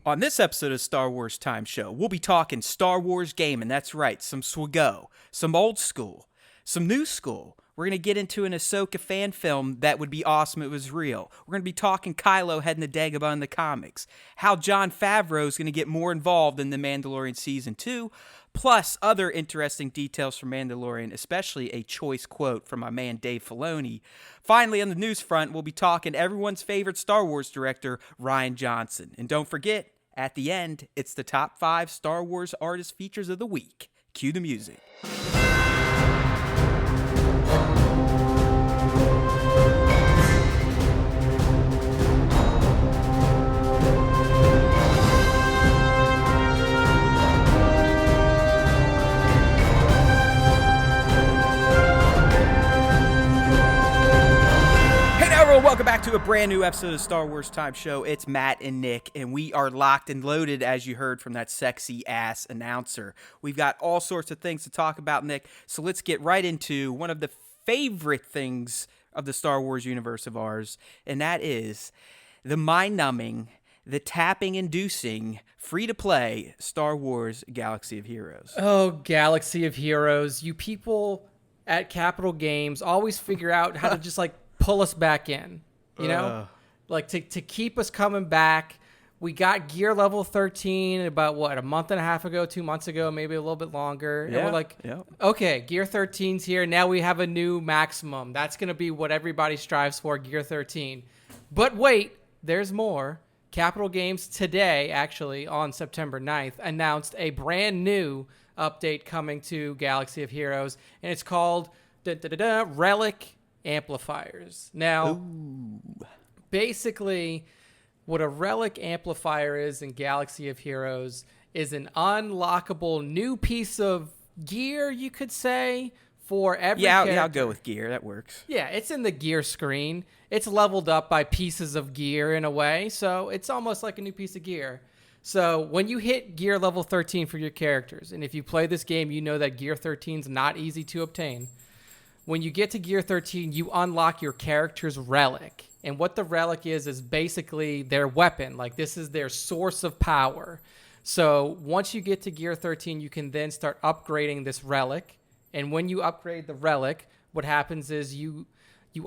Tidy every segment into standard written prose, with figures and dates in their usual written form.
On this episode of Star Wars Time Show, we'll be talking Star Wars gaming. That's right, some swaggo, some old school, some new school. We're going to get into an Ahsoka fan film that would be awesome if it was real. We're going to be talking Kylo heading to Dagobah in the comics, how Jon Favreau is going to get more involved in The Mandalorian Season 2, plus other interesting details from Mandalorian, especially a choice quote from my man Dave Filoni. Finally, on the news front, we'll be talking everyone's favorite Star Wars director, Rian Johnson. And don't forget, at the end, it's the top 5 Star Wars artist features of the week. Cue the music. Welcome back to a brand new episode of Star Wars Time Show. It's Matt and Nick, and we are locked and loaded, as you heard from that sexy-ass announcer. We've got all sorts of things to talk about, Nick, so let's get right into one of the favorite things of the Star Wars universe of ours, and that is the mind-numbing, the tapping-inducing, free-to-play Star Wars Galaxy of Heroes. Oh, Galaxy of Heroes. You people at Capital Games always figure out how to just, pull us back in, you know, to keep us coming back. We got gear level 13 about a month and a half ago, 2 months ago, maybe a little bit longer. Yeah, and we're okay, gear 13's here. Now we have a new maximum. That's going to be what everybody strives for, gear 13. But wait, there's more. Capital Games today, actually on September 9th, announced a brand new update coming to Galaxy of Heroes, and it's called Relic Amplifiers. Now, basically, what a relic amplifier is in Galaxy of Heroes is an unlockable new piece of gear, you could say, for every character. Yeah, I'll go with gear. That works. Yeah, it's in the gear screen. It's leveled up by pieces of gear in a way, so it's almost like a new piece of gear. So when you hit gear level 13 for your characters, and if you play this game, you know that gear 13 is not easy to obtain. When you get to gear 13, you unlock your character's relic. And what the relic is basically their weapon. This is their source of power. So once you get to gear 13, you can then start upgrading this relic. And when you upgrade the relic, what happens is you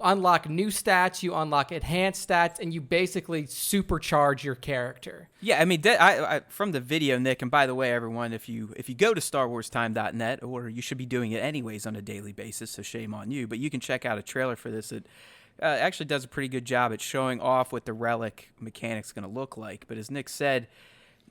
unlock new stats, you unlock enhanced stats, and you basically supercharge your character. Yeah, I mean, I from the video, Nick, and by the way, everyone, if you go to StarWarsTime.net, or you should be doing it anyways on a daily basis, so shame on you, but you can check out a trailer for this that actually does a pretty good job at showing off what the relic mechanic's going to look like. But as Nick said,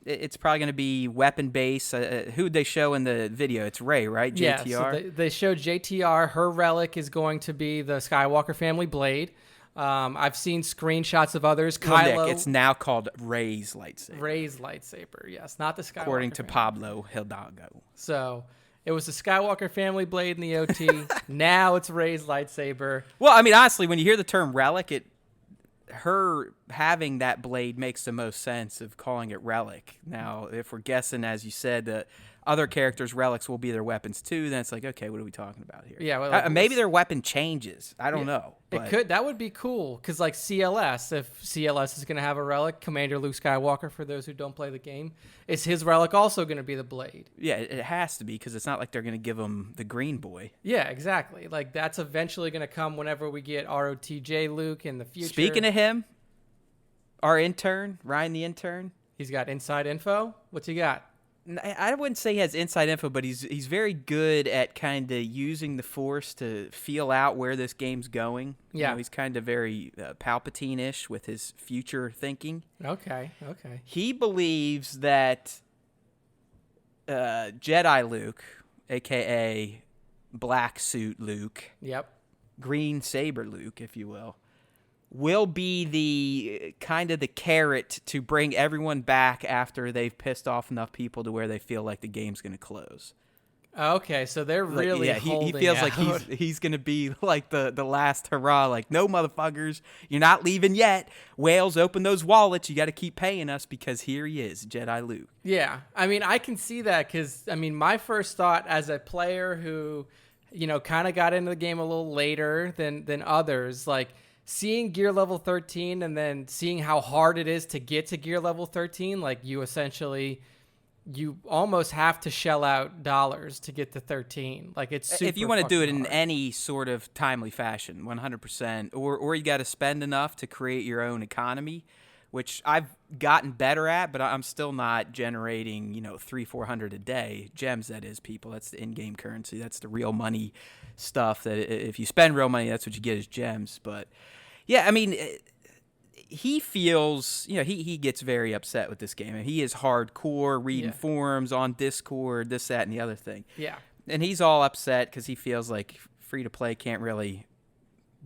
it's probably going to be weapon-based. Who'd they show in the video? It's Rey, right? JTR? Yeah, so they showed JTR. Her relic is going to be the Skywalker family blade. I've seen screenshots of others. Kylo. Nick, it's now called Rey's lightsaber. Rey's lightsaber, yes. Not the Skywalker According to family. Pablo Hidalgo. So it was the Skywalker family blade in the OT. Now it's Rey's lightsaber. Well, I mean, honestly, when you hear the term relic, her having that blade makes the most sense of calling it relic. Now, if we're guessing, as you said, that other characters' relics will be their weapons too, then it's okay, what are we talking about here? Yeah, well, maybe their weapon changes. I don't know. It could. That would be cool, because CLS, if CLS is going to have a relic, Commander Luke Skywalker, for those who don't play the game, is his relic also going to be the blade? Yeah, it has to be, because it's not like they're going to give him the green boy. Yeah, exactly. That's eventually going to come whenever we get ROTJ Luke in the future. Speaking of him, our intern, Ryan the intern. He's got inside info? What's he got? I wouldn't say he has inside info, but he's very good at kind of using the Force to feel out where this game's going. Yeah. You know, he's kind of very Palpatine-ish with his future thinking. Okay. He believes that Jedi Luke, a.k.a. Black Suit Luke, Yep. Green Saber Luke, if you will be the kind of the carrot to bring everyone back after they've pissed off enough people to where they feel like the game's going to close. Okay, so they're really he feels out. like he's going to be like the last hurrah, like, no, motherfuckers, you're not leaving yet. Whales, open those wallets. You got to keep paying us, because here he is, Jedi Luke. Yeah, I mean, I can see that, because, I mean, my first thought as a player who, kind of got into the game a little later than others, seeing gear level 13 and then seeing how hard it is to get to gear level 13, like you almost have to shell out dollars to get to 13. Like it's super if you want to do it in hard. any sort of timely fashion, 100%, or you got to spend enough to create your own economy, which I've gotten better at, but I'm still not generating, 300-400 a day gems. That is, people. That's the in-game currency. That's the real money stuff. That if you spend real money, that's what you get is gems. But yeah, I mean, he feels, he gets very upset with this game. And he is hardcore reading forums on Discord, this, that, and the other thing. Yeah. And he's all upset because he feels like free-to-play can't really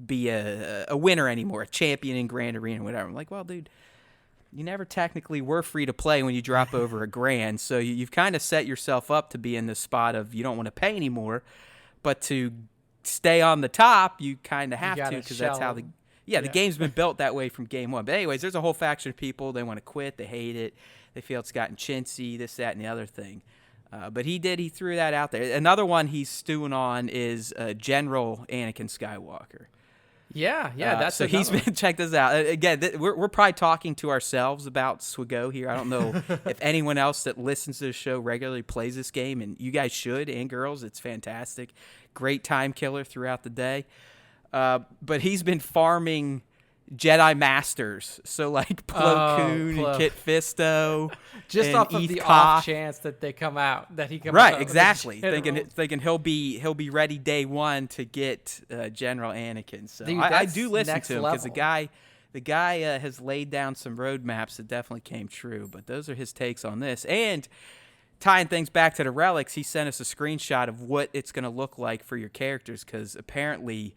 be a winner anymore, a champion in Grand Arena, whatever. I'm like, well, dude, you never technically were free-to-play when you drop over $1,000, so you've kind of set yourself up to be in this spot of you don't want to pay anymore, but to stay on the top, you kind of have to because that's how the game's been built that way from game one. But anyways, there's a whole faction of people. They want to quit. They hate it. They feel it's gotten chintzy, this, that, and the other thing. But he threw that out there. Another one he's stewing on is General Anakin Skywalker. Yeah, that's so he's been. Check this out again. We're probably talking to ourselves about SWTS here. I don't know if anyone else that listens to the show regularly plays this game, and you guys should, and girls. It's fantastic, great time killer throughout the day. But he's been farming Jedi Masters, so like Plo Koon and Kit Fisto, just and off of Eth the Koth. Off chance that they come out, that he comes right, out exactly. with Thinking he'll be ready day one to get General Anakin. So Dude, I do listen next to him because level. the guy has laid down some roadmaps that definitely came true. But those are his takes on this, and tying things back to the relics, he sent us a screenshot of what it's going to look like for your characters because apparently.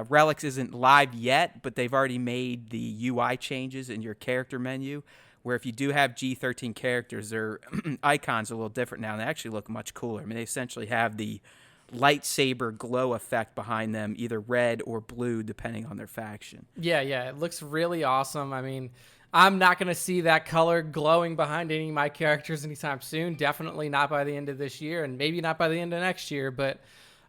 Relics isn't live yet, but they've already made the UI changes in your character menu, where if you do have G13 characters, their icons are a little different now, and they actually look much cooler. I mean, they essentially have the lightsaber glow effect behind them, either red or blue, depending on their faction. Yeah, it looks really awesome. I mean, I'm not going to see that color glowing behind any of my characters anytime soon. Definitely not by the end of this year, and maybe not by the end of next year, but...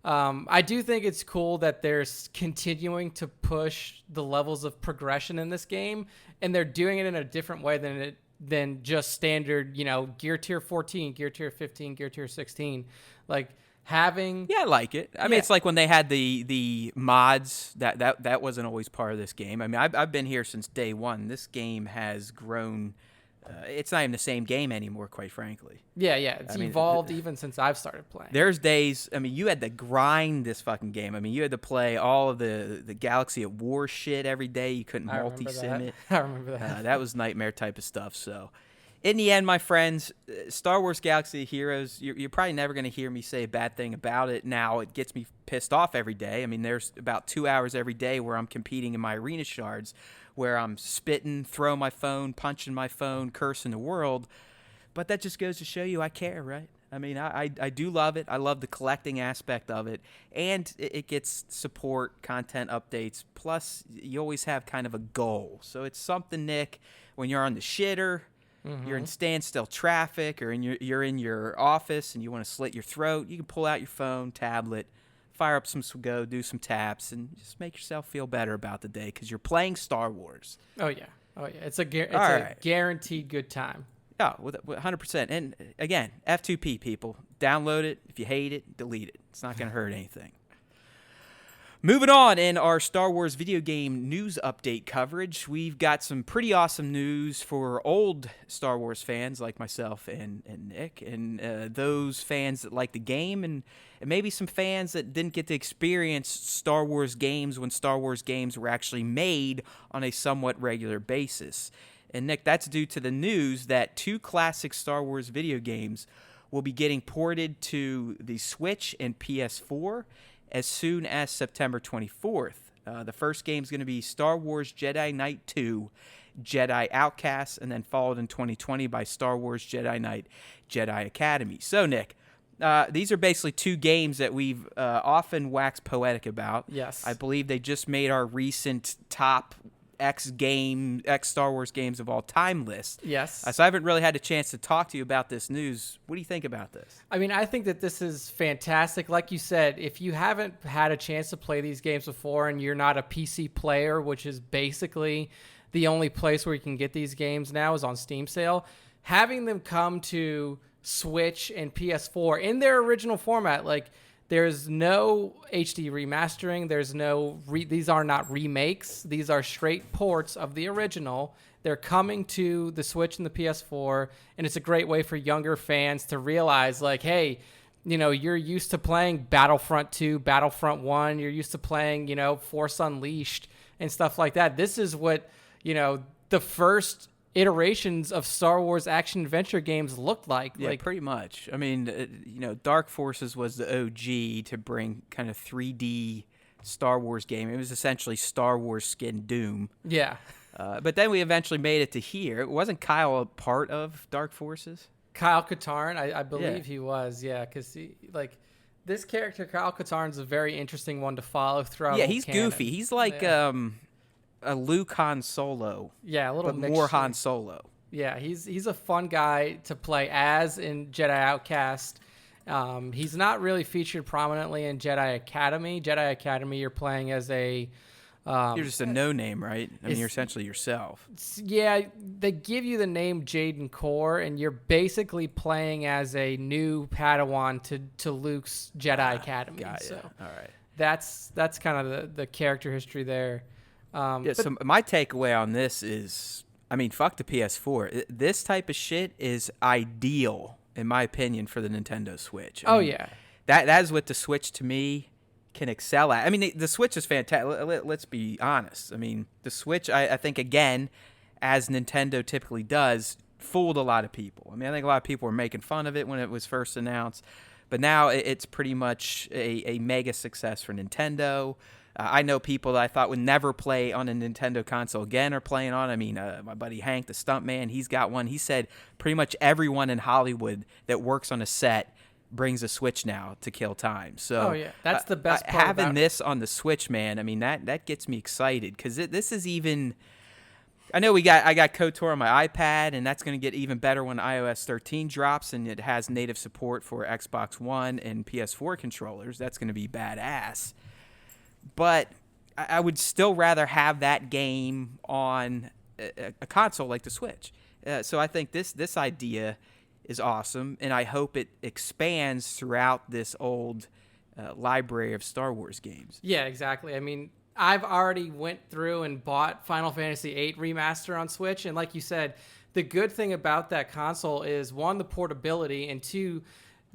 I do think it's cool that they're continuing to push the levels of progression in this game, and they're doing it in a different way than just standard, gear tier 14, gear tier 15, gear tier 16. Like having... Yeah, I like it. I mean, it's like when they had the mods, that wasn't always part of this game. I mean, I've been here since day one. This game has grown... it's not even the same game anymore, quite frankly. Yeah, it's evolved even since I've started playing. There's days, I mean, you had to grind this fucking game. I mean, you had to play all of the Galaxy at War shit every day. You couldn't multi-sim it. I remember that. That was nightmare type of stuff. So, in the end, my friends, Star Wars Galaxy of Heroes, you're probably never going to hear me say a bad thing about it. Now, it gets me pissed off every day. I mean, there's about 2 hours every day where I'm competing in my arena shards, where I'm spitting, throwing my phone, punching my phone, cursing the world. But that just goes to show you I care, right? I mean, I do love it. I love the collecting aspect of it. And it gets support, content updates. Plus, you always have kind of a goal. So it's something, Nick, when you're on the shitter, you're in standstill traffic, or you're in your office and you want to slit your throat, you can pull out your phone, tablet, fire up some SWTS, do some taps, and just make yourself feel better about the day because you're playing Star Wars. Oh yeah. It's a guaranteed good time. Yeah, with 100%. And again, F2P, people. Download it. If you hate it, delete it. It's not going to hurt anything. Moving on in our Star Wars video game news update coverage, we've got some pretty awesome news for old Star Wars fans like myself and Nick, and those fans that like the game, and maybe some fans that didn't get to experience Star Wars games when Star Wars games were actually made on a somewhat regular basis. And Nick, that's due to the news that 2 classic Star Wars video games will be getting ported to the Switch and PS4 as soon as September 24th. The first game is going to be Star Wars Jedi Knight 2, Jedi Outcast, and then followed in 2020 by Star Wars Jedi Knight, Jedi Academy. So, Nick, these are basically 2 games that we've often waxed poetic about. Yes. I believe they just made our recent top X Star Wars games of all time list. Yes. So I haven't really had a chance to talk to you about this news. What do you think about this? I mean, I think that this is fantastic. Like you said, if you haven't had a chance to play these games before and you're not a PC player, which is basically the only place where you can get these games now is on Steam sale, having them come to Switch and PS4 in their original format, like there's no HD remastering, there's no these are not remakes, these are straight ports of the original. They're coming to the Switch and the PS4, and it's a great way for younger fans to realize, like, hey, you know, you're used to playing Battlefront 2, Battlefront 1, you're used to playing, you know, Force Unleashed and stuff like that. This is what, you know, the first iterations of Star Wars action-adventure games looked like. Yeah, like, pretty much. I mean, you know, Dark Forces was the OG to bring kind of 3D Star Wars game. It was essentially Star Wars skin Doom. Yeah. But then we eventually made it to here. Wasn't Kyle a part of Dark Forces? Kyle Katarn, I believe Yeah. he was, yeah, because like this character, Kyle Katarn's a very interesting one to follow throughout. Yeah, the he's canon. goofy. He's like a Luke Han Solo, Yeah, a little but more mixture. Han Solo. Yeah, he's a fun guy to play as in Jedi Outcast. He's not really featured prominently in Jedi Academy. Jedi Academy, you're playing as a You're just a no-name, right? I mean, you're essentially yourself. yeah, they give you the name Jaden Core, and you're basically playing as a new Padawan to Luke's Jedi Academy. Got it. So All right. that's kind of the character history there. Yeah, so my takeaway on this is, I mean, fuck the PS4. This type of shit is ideal, in my opinion, for the Nintendo Switch. I mean, yeah. That is what the Switch, to me, can excel at. I mean, the Switch is fantastic. Let's be honest. I mean, the Switch, I think, again, as Nintendo typically does, fooled a lot of people. I mean, I think a lot of people were making fun of it when it was first announced, but now it's pretty much a mega success for Nintendo. I know people that I thought would never play on a Nintendo console again are playing on. I mean, my buddy Hank, the stuntman, he's got one. He said pretty much everyone in Hollywood that works on a set brings a Switch now to kill time. So, Oh, yeah. That's the best part having about this on the Switch, man. I mean, that gets me excited because this is even. I know I got KOTOR on my iPad, and that's going to get even better when iOS 13 drops, and it has native support for Xbox One and PS4 controllers. That's going to be badass. But I would still rather have that game on a console like the Switch. So I think this idea is awesome, and I hope it expands throughout this old library of Star Wars games. Yeah, exactly. I mean, I've already went through and bought Final Fantasy VIII Remaster on Switch, and like you said, the good thing about that console is, one, the portability, and two,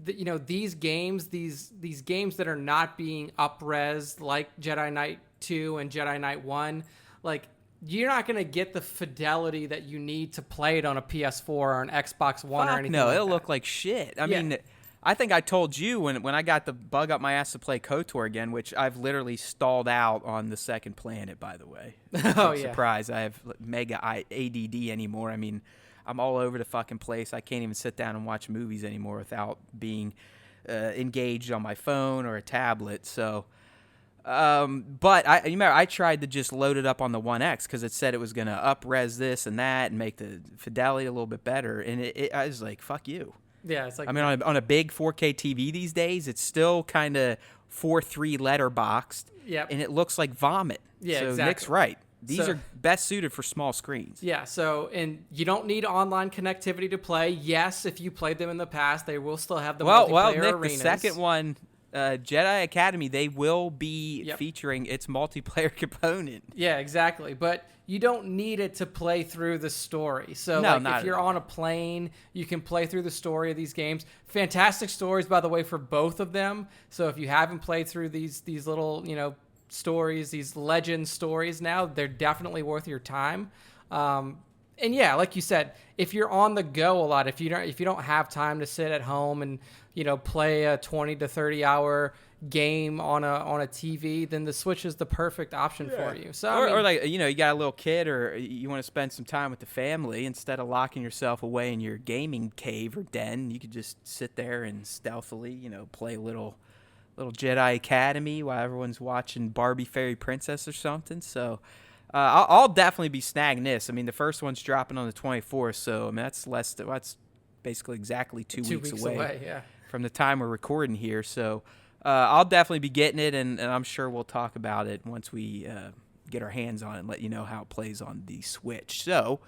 you know, these games that are not being up-res like Jedi Knight 2 and Jedi Knight 1, like, you're not going to get the fidelity that you need to play it on a PS4 or an Xbox One or anything No, like it'll that. look like shit. I Yeah. mean, I think I told you when I got the bug up my ass to play KOTOR again, which I've literally stalled out on the second planet, by the way. Oh, Big yeah. surprise. I have mega ADD anymore. I mean, I'm all over the fucking place. I can't even sit down and watch movies anymore without being engaged on my phone or a tablet. So, but you remember I tried to just load it up on the One X because it said it was going to up-res this and that and make the fidelity a little bit better. And I was like, fuck you. Yeah, it's like, I mean, on a big 4K TV these days, it's still kind of 4:3 letterboxed, Yep. and it looks like vomit. Yeah, so exactly. Nick's right. These So- are best suited for small screens. yeah, so, and you don't need online connectivity to play. Yes, if you played them in the past, they will still have the Well, multiplayer Nick, arenas. the second one, Jedi Academy, they will be Yep. featuring its multiplayer component. Yeah, exactly. But you don't need it to play through the story. So No, like, not if at you're all. on a plane, you can play through the story of these games. Fantastic stories, by the way, for both of them. So if you haven't played through these little, you know, stories, these legend stories now, they're definitely worth your time. And yeah, like you said, if you're on the go a lot, if you don't have time to sit at home and, you know, play a 20 to 30 hour game on a TV, then the Switch is the perfect option for you. So I mean, Or like, you know, you got a little kid or you want to spend some time with the family instead of locking yourself away in your gaming cave or den, you could just sit there and stealthily, you know, play a little Jedi Academy while everyone's watching Barbie Fairy Princess or something. So I'll definitely be snagging this. I mean, the first one's dropping on the 24th, so I mean that's basically exactly 2 weeks away Yeah. from the time we're recording here. So I'll definitely be getting it, and I'm sure we'll talk about it once we get our hands on it and let you know how it plays on the Switch. So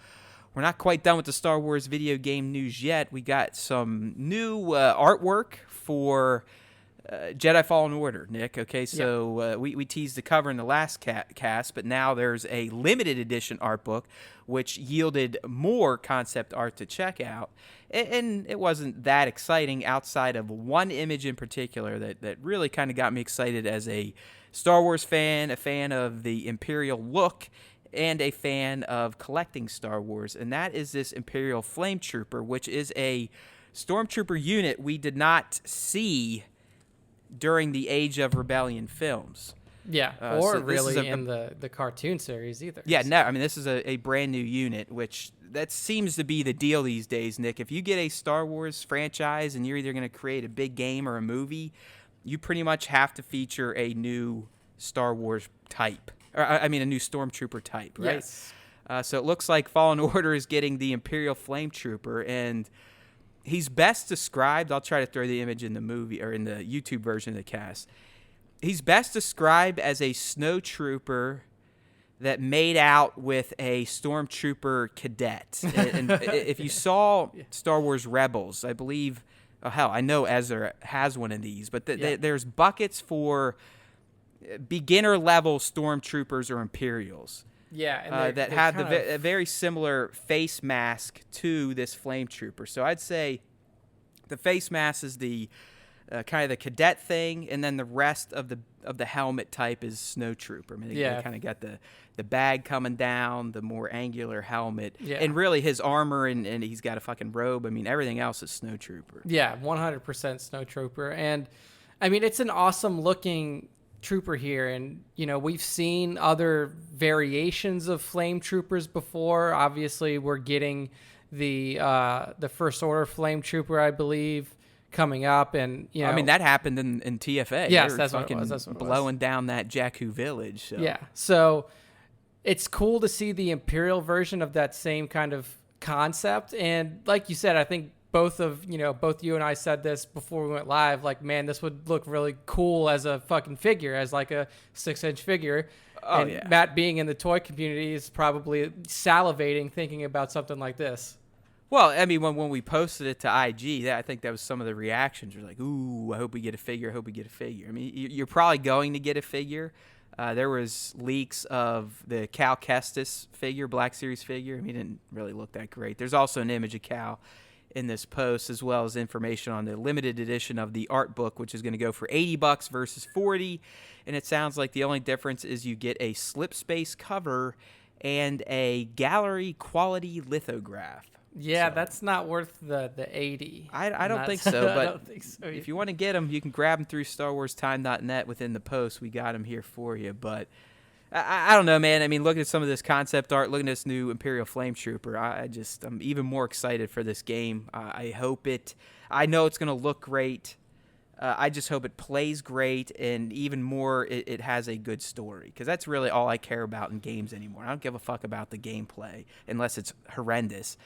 we're not quite done with the Star Wars video game news yet. We got some new artwork for Jedi Fallen Order, Nick. Okay, so we teased the cover in the last cast, but now there's a limited edition art book, which yielded more concept art to check out. And it wasn't that exciting outside of one image in particular that really kind of got me excited as a Star Wars fan, a fan of the Imperial look, and a fan of collecting Star Wars. And that is this Imperial Flametrooper, which is a Stormtrooper unit we did not see during the Age of Rebellion films. Yeah, or so really in the cartoon series either. Yeah, no, I mean, this is a brand new unit, which that seems to be the deal these days, Nick. If you get a Star Wars franchise and you're either going to create a big game or a movie, you pretty much have to feature a new Star Wars type. Or, I mean, a new Stormtrooper type, right? Yes. So it looks like Fallen Order is getting the Imperial Flametrooper, and he's best described. I'll try to throw the image in the movie or in the YouTube version of the cast. He's best described as a snowtrooper that made out with a stormtrooper cadet. And if you saw Star Wars Rebels, I believe, I know Ezra has one of these, but there's buckets for beginner level stormtroopers or Imperials. Yeah, and that have a very similar face mask to this Flametrooper. So I'd say the face mask is the kind of the cadet thing, and then the rest of the helmet type is Snowtrooper. I mean, they kind of got the bag coming down, the more angular helmet, and really his armor, and he's got a fucking robe. I mean, everything else is Snowtrooper. Yeah, 100% Snowtrooper. And, I mean, it's an awesome looking trooper here, and we've seen other variations of flame troopers before. Obviously we're getting the First Order flame trooper, I believe, coming up, and I mean that happened in TFA. Yes, that's what it was. That's what it was. Blowing down that Jakku village. So. Yeah, so it's cool to see the Imperial version of that same kind of concept, and like you said, I think both you and I said this before we went live, like, man, this would look really cool as a fucking figure, as like a 6-inch figure. Oh, and Matt, being in the toy community, is probably salivating thinking about something like this. Well, I mean, when we posted it to IG, I think that was some of the reactions. Were like, ooh, I hope we get a figure. I hope we get a figure. I mean, you're probably going to get a figure. There was leaks of the Cal Kestis figure, Black Series figure. I mean, it didn't really look that great. There's also an image of Cal in this post, as well as information on the limited edition of the art book, which is going to go for $80 versus $40. And it sounds like the only difference is you get a slip space cover and a gallery quality lithograph. Yeah, so that's not worth the 80. I don't think so, but I don't think so. If you want to get them, you can grab them through StarWarsTime.net within the post. We got them here for you, but I don't know, man. I mean, looking at some of this concept art, looking at this new Imperial Flametrooper, I'm even more excited for this game. I know it's going to look great. I just hope it plays great, and even more, it has a good story, because that's really all I care about in games anymore. I don't give a fuck about the gameplay unless it's horrendous.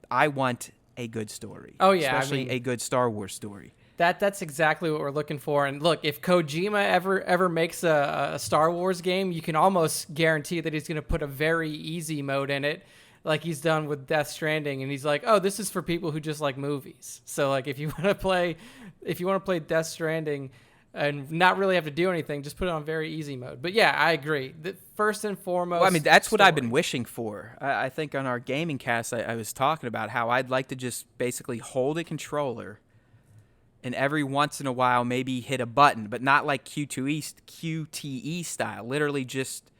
I want a good story. Oh, yeah. Especially a good Star Wars story. That's exactly what we're looking for. And look, if Kojima ever makes a Star Wars game, you can almost guarantee that he's going to put a very easy mode in it, like he's done with Death Stranding. And he's like, oh, this is for people who just like movies. So like, if you want to play Death Stranding and not really have to do anything, just put it on very easy mode. But yeah, I agree. First and foremost, well, I mean, that's what I've been wishing for. I think on our gaming cast, I was talking about how I'd like to just basically hold a controller and every once in a while maybe hit a button, but not like QTE style. Literally just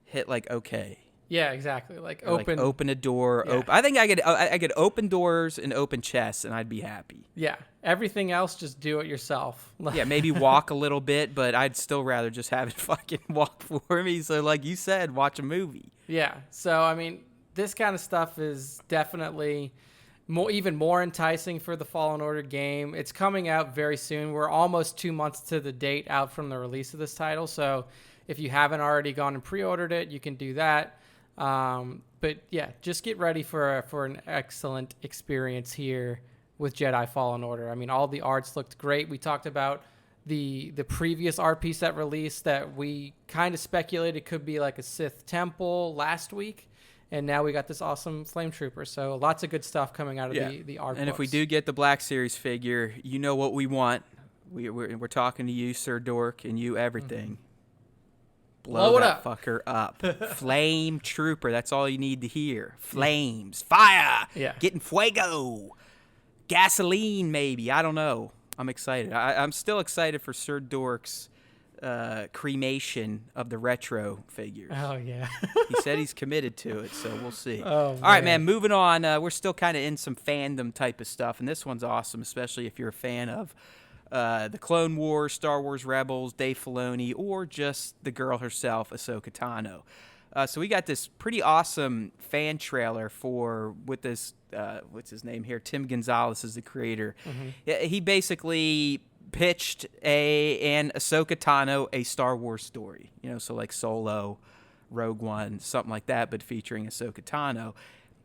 hit like OK. Yeah, exactly. Like open a door. Yeah. I think I could open doors and open chests, and I'd be happy. Yeah. Everything else, just do it yourself. Yeah, maybe walk a little bit, but I'd still rather just have it fucking walk for me. So like you said, watch a movie. Yeah. So, I mean, this kind of stuff is definitely even more enticing for the Fallen Order game. It's coming out very soon. We're almost 2 months to the date out from the release of this title. So if you haven't already gone and pre-ordered it, you can do that. But yeah, just get ready for an excellent experience here with Jedi Fallen Order. I mean, all the arts looked great. We talked about the previous art piece that released that we kind of speculated could be like a Sith temple last week. And now we got this awesome Flame Trooper. So lots of good stuff coming out of the art And books. if we do get the Black Series figure, you know what we want. We're talking to you, Sir Dork, and you everything. Blow that fucker up. Flame Trooper. That's all you need to hear. Flames. Fire. Yeah. Getting fuego. Gasoline, maybe. I don't know. I'm excited. I'm still excited for Sir Dork's cremation of the retro figures. Oh, yeah. He said he's committed to it, so we'll see. Oh, all right, man, moving on. We're still kind of in some fandom type of stuff, and this one's awesome, especially if you're a fan of the Clone Wars, Star Wars Rebels, Dave Filoni, or just the girl herself, Ahsoka Tano. So we got this pretty awesome fan trailer with this, what's his name here? Tim Gonzalez is the creator. Mm-hmm. He basically pitched an Ahsoka Tano, a Star Wars story. So like Solo, Rogue One, something like that, but featuring Ahsoka Tano.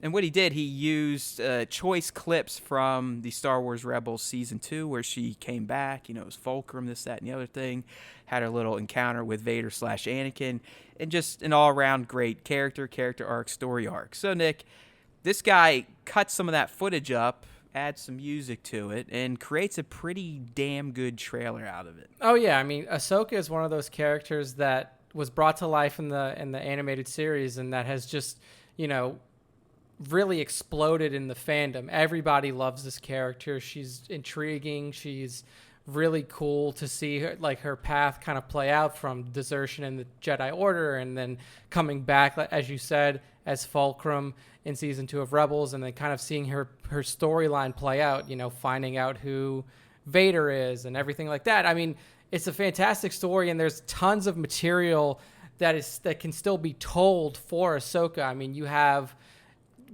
And what he did, he used choice clips from the Star Wars Rebels Season 2 where she came back. It was Fulcrum, this, that, and the other thing. Had her little encounter with Vader/Anakin. And just an all-around great character arc, story arc. So, Nick, this guy cuts some of that footage up, adds some music to it, and creates a pretty damn good trailer out of it. Oh, yeah. I mean, Ahsoka is one of those characters that was brought to life in the animated series and that has just, really exploded in the fandom. Everybody loves this character. She's intriguing. She's really cool to see her path kind of play out from desertion in the Jedi Order and then coming back, as you said, as Fulcrum in Season 2 of Rebels, and then kind of seeing her storyline play out, finding out who Vader is and everything like that. I mean, it's a fantastic story, and there's tons of material that can still be told for Ahsoka. I mean, you have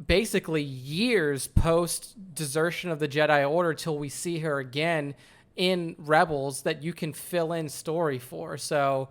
basically years post desertion of the Jedi Order till we see her again in Rebels that you can fill in story for. So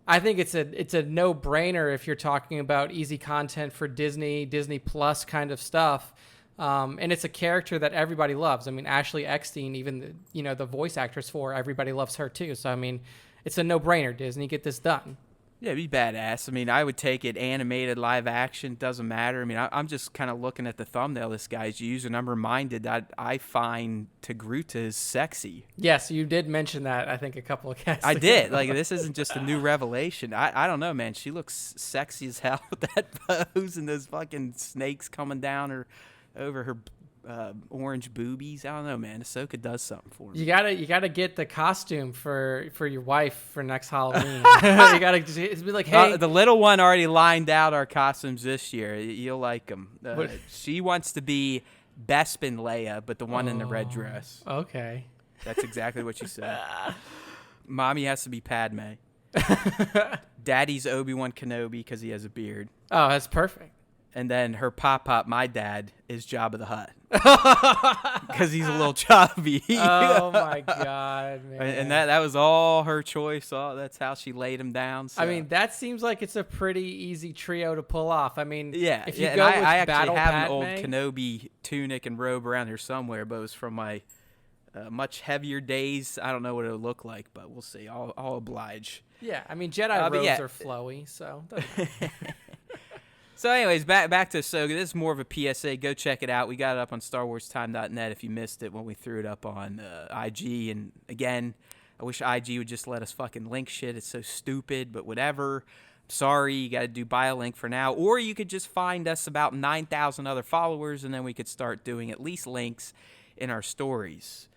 I think it's a no-brainer if you're talking about easy content for Disney Plus kind of stuff. And it's a character that everybody loves. I mean, Ashley Eckstein, even the voice actress for, everybody loves her too. So I mean, it's a no-brainer. Disney, get this done. Yeah, it'd be badass. I mean, I would take it animated, live action, doesn't matter. I mean, I'm just kind of looking at the thumbnail this guy's used, and I'm reminded that I find Togruta sexy. Yes, you did mention that, I think, a couple of casts I ago. did. Like, this isn't just a new revelation. I don't know, man. She looks sexy as hell with that pose and those fucking snakes coming down over her orange boobies. I don't know, man. Ahsoka does something for me. You gotta get the costume for your wife for next Halloween. You gotta just be like, hey, the little one already lined out our costumes this year. You'll like them. She wants to be Bespin Leia, but the one in the red dress. Okay, that's exactly what she said. Mommy has to be Padme. Daddy's Obi-Wan Kenobi because he has a beard. Oh, that's perfect. And then her pop, my dad, is Jabba the Hutt. Because he's a little chubby. Oh, my God, man. And that was all her choice. That's how she laid him down. So. I mean, that seems like it's a pretty easy trio to pull off. I mean, yeah, if you go go with I actually Battle have Padme, an old Kenobi tunic and robe around here somewhere, but it was from my much heavier days. I don't know what it'll look like, but we'll see. I'll oblige. Yeah, I mean, Jedi robes are flowy, so... So anyways, back to Ahsoka. This is more of a PSA. Go check it out. We got it up on StarWarsTime.net if you missed it when we threw it up on IG. And again, I wish IG would just let us fucking link shit. It's so stupid, but whatever. Sorry, you got to do buy a link for now. Or you could just find us about 9,000 other followers, and then we could start doing at least links in our stories.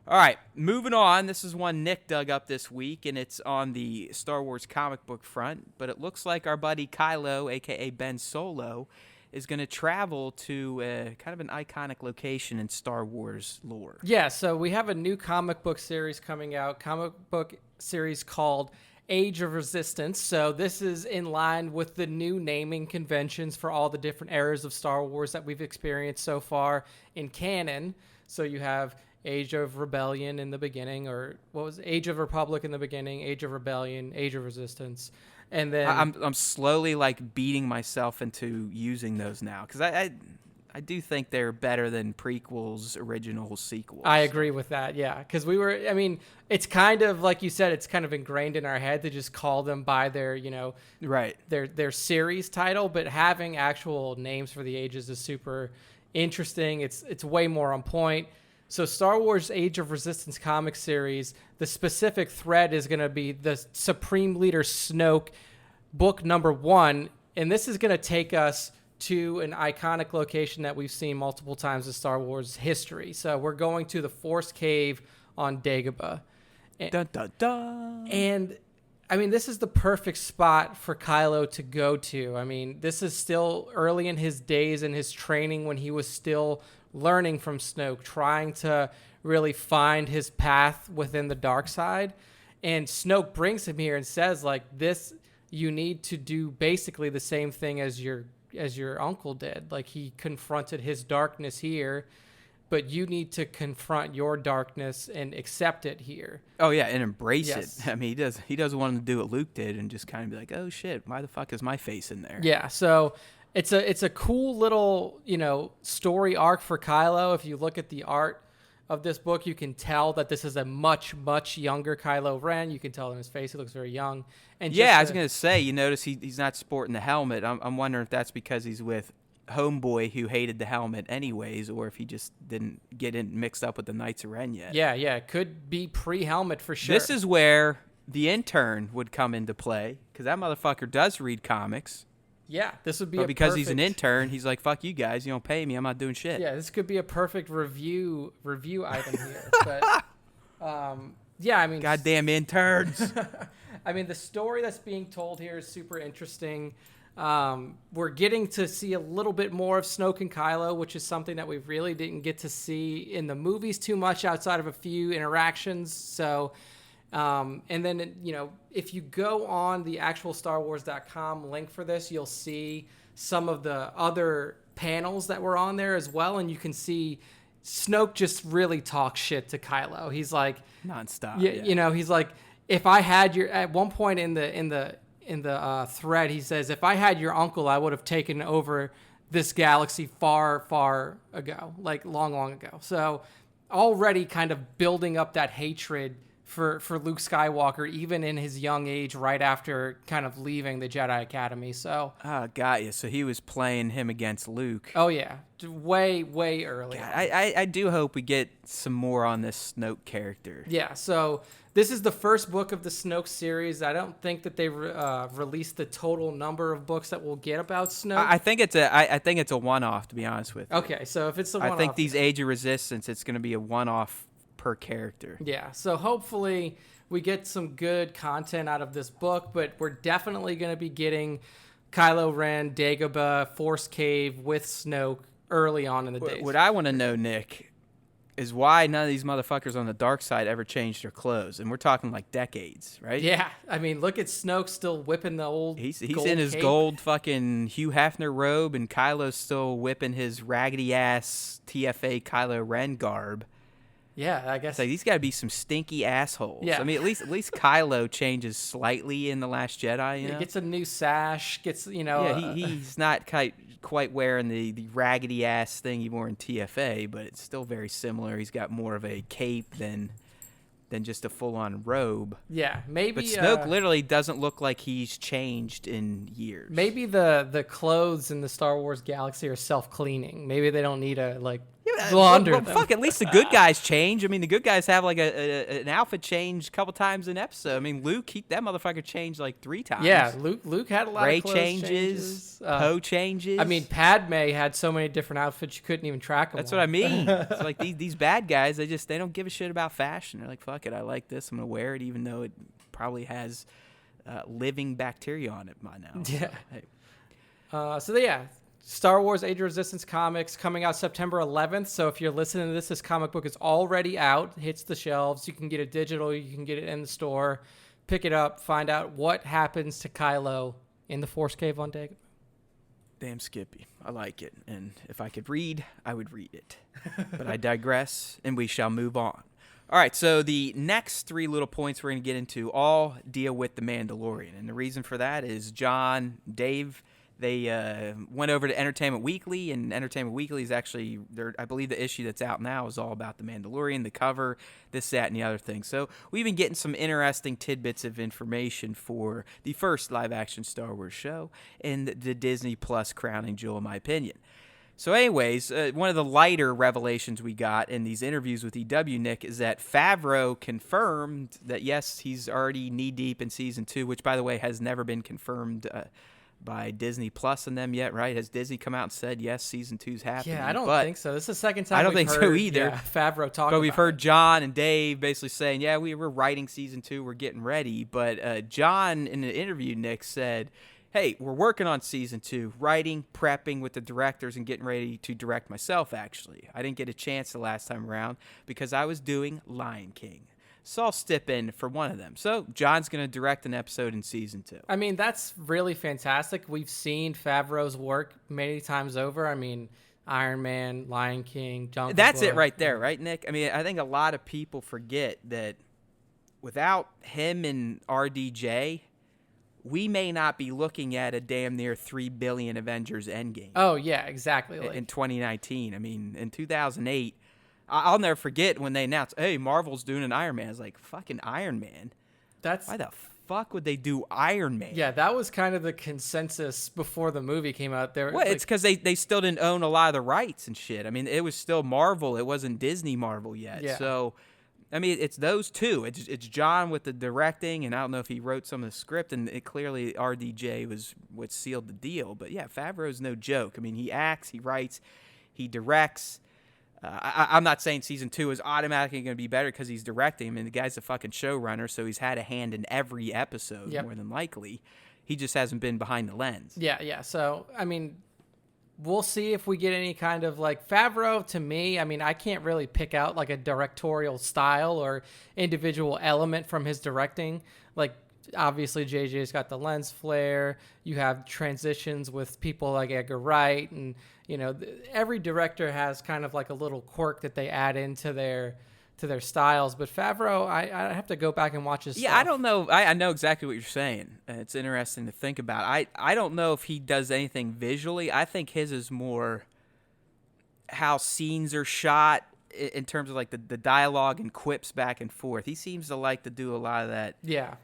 All right, moving on. This is one Nick dug up this week, and it's on the Star Wars comic book front. But it looks like our buddy Kylo, a.k.a. Ben Solo, is going to travel to kind of an iconic location in Star Wars lore. Yeah, so we have a new comic book series coming out, comic book series called Age of Resistance. So this is in line with the new naming conventions for all the different eras of Star Wars that we've experienced so far in canon. So you have Age of Rebellion in the beginning, or what was it? Age of Republic in the beginning, Age of Rebellion, Age of Resistance, and then I'm slowly like beating myself into using those now because I do think they're better than prequels, original sequels. I agree with that. Yeah, because I mean, it's kind of like you said, it's kind of ingrained in our head to just call them by their, Right. their series title, but having actual names for the ages is super interesting. It's way more on point. So Star Wars Age of Resistance comic series, the specific thread is going to be the Supreme Leader Snoke book number 1, and this is going to take us to an iconic location that we've seen multiple times in Star Wars history. So we're going to the Force Cave on Dagobah. Dun, dun, dun. And I mean, this is the perfect spot for Kylo to go to. I mean, this is still early in his days and his training when he was still learning from Snoke, trying to really find his path within the dark side. And Snoke brings him here and says, like, this, you need to do basically the same thing as your uncle did. Like, he confronted his darkness here, but you need to confront your darkness and accept it here. Oh yeah, and embrace Yes. it. I mean, he doesn't want to do what Luke did and just kind of be like, oh shit, why the fuck is my face in there? Yeah, so it's a cool little, story arc for Kylo. If you look at the art of this book, you can tell that this is a much, much younger Kylo Ren. You can tell in his face, he looks very young. And Yeah, I was going to say, you notice he's not sporting the helmet. I'm wondering if that's because he's with Homeboy who hated the helmet anyways, or if he just didn't get in mixed up with the Knights of Ren yet. Yeah, it could be pre-helmet for sure. This is where the intern would come into play, because that motherfucker does read comics. Yeah, this would be But because he's an intern, he's like, fuck you guys, you don't pay me, I'm not doing shit. Yeah, this could be a perfect review item here. But yeah, I mean, Goddamn interns. I mean, the story that's being told here is super interesting. We're getting to see a little bit more of Snoke and Kylo, which is something that we really didn't get to see in the movies too much outside of a few interactions. So, and then, if you go on the actual StarWars.com link for this, you'll see some of the other panels that were on there as well. And you can see Snoke just really talks shit to Kylo. He's like, nonstop. Yeah. He's like, if I had at one point in the thread, he says, if I had your uncle, I would have taken over this galaxy far, far ago, like long, long ago. So already kind of building up that hatred for Luke Skywalker, even in his young age, right after kind of leaving the Jedi Academy. So, Got you. So he was playing him against Luke. oh yeah, way, way early. God, I do hope we get some more on this Snoke character. Yeah, so this is the first book of the Snoke series. I don't think that they released the total number of books that we'll get about Snoke. I think it's a one-off, to be honest with you. Okay, so if it's a one-off, I think these Age of Resistance, it's going to be a one-off per character. Yeah, so hopefully we get some good content out of this book, but we're definitely going to be getting Kylo Ren, Dagobah, Force Cave with Snoke early on in the days. What I want to know, Nick, is why none of these motherfuckers on the dark side ever changed their clothes. And we're talking like decades, right? Yeah, I mean, look at Snoke still whipping the old He's gold in his cape. gold fucking Hugh Hefner robe, and Kylo's still whipping his raggedy-ass TFA Kylo Ren garb. Yeah, I guess. It's like, these got to be some stinky assholes. Yeah. I mean, at least Kylo changes slightly in The Last Jedi, you know? He gets a new sash, Yeah, he's not quite wearing the raggedy ass thing he wore in TFA, but it's still very similar. He's got more of a cape than just a full on robe. Yeah, maybe. But Snoke literally doesn't look like he's changed in years. Maybe the clothes in the Star Wars galaxy are self-cleaning. Maybe they don't need to launder them. Fuck, at least the good guys change. I mean, the good guys have like an outfit change a couple times an episode. I mean, Luke, that motherfucker changed like 3 times. Yeah, Luke had a lot Rey of clothes changes. Poe changes. I mean, Padme had so many different outfits you couldn't even track them. That's what I mean. It's like these bad guys, they don't give a shit about fashion. They're like, fuck it, I like this, I'm gonna wear it, even though it probably has living bacteria on it by now. Yeah. So, hey. Star Wars Age of Resistance comics coming out September 11th. So if you're listening to this comic book is already out, hits the shelves. You can get it digital. You can get it in the store. Pick it up. Find out what happens to Kylo in the Force Cave on Dagobah. Damn Skippy. I like it. And if I could read, I would read it. But I digress, and we shall move on. All right, so the next 3 little points we're going to get into all deal with The Mandalorian. And the reason for that is John, Dave, they went over to Entertainment Weekly, and Entertainment Weekly is actually, I believe the issue that's out now is all about The Mandalorian, the cover, this, that, and the other thing. So we've been getting some interesting tidbits of information for the first live-action Star Wars show and the Disney Plus crowning jewel, in my opinion. So anyways, one of the lighter revelations we got in these interviews with EW, Nick, is that Favreau confirmed that, yes, he's already knee-deep in Season 2, which, by the way, has never been confirmed by Disney Plus and them yet, right? Has Disney come out and said, yes, Season 2's happening? Yeah, I don't think so. This is the second time I don't think so either. Favreau talk But we've about heard it. John and Dave basically saying, yeah, we're writing Season 2, we're getting ready. But John, in an interview, Nick, said, hey, we're working on Season 2, writing, prepping with the directors, and getting ready to direct myself, actually. I didn't get a chance the last time around because I was doing Lion King. So I'll step in for one of them. So John's going to direct an episode in Season 2. I mean, that's really fantastic. We've seen Favreau's work many times over. I mean, Iron Man, Lion King, Jungle That's Book. it right there, right, Nick? I mean, I think a lot of people forget that without him and RDJ, we may not be looking at a damn near $3 billion Avengers Endgame. Oh, yeah, exactly. In 2019. I mean, in 2008, I'll never forget when they announced, hey, Marvel's doing an Iron Man. I was like, fucking Iron Man? Why the fuck would they do Iron Man? Yeah, that was kind of the consensus before the movie came out. Well, it's because they still didn't own a lot of the rights and shit. I mean, it was still Marvel. It wasn't Disney Marvel yet. Yeah. So, I mean, it's those two. It's John with the directing, and I don't know if he wrote some of the script, and clearly RDJ was what sealed the deal. But, yeah, Favreau's no joke. I mean, he acts, he writes, he directs. I'm not saying Season 2 is automatically going to be better because he's directing. I mean, the guy's a fucking showrunner, so he's had a hand in every episode, more than likely. He just hasn't been behind the lens. Yeah. So, I mean, we'll see if we get any kind of, like, Favreau, to me, I mean, I can't really pick out, like, a directorial style or individual element from his directing. Like, obviously, JJ's got the lens flare. You have transitions with people like Edgar Wright, and you know, every director has kind of like a little quirk that they add into their styles. But Favreau, I have to go back and watch his stuff. I don't know. I know exactly what you're saying. It's interesting to think about. I don't know if he does anything visually. I think his is more how scenes are shot in terms of like the dialogue and quips back and forth. He seems to like to do a lot of that. Yeah.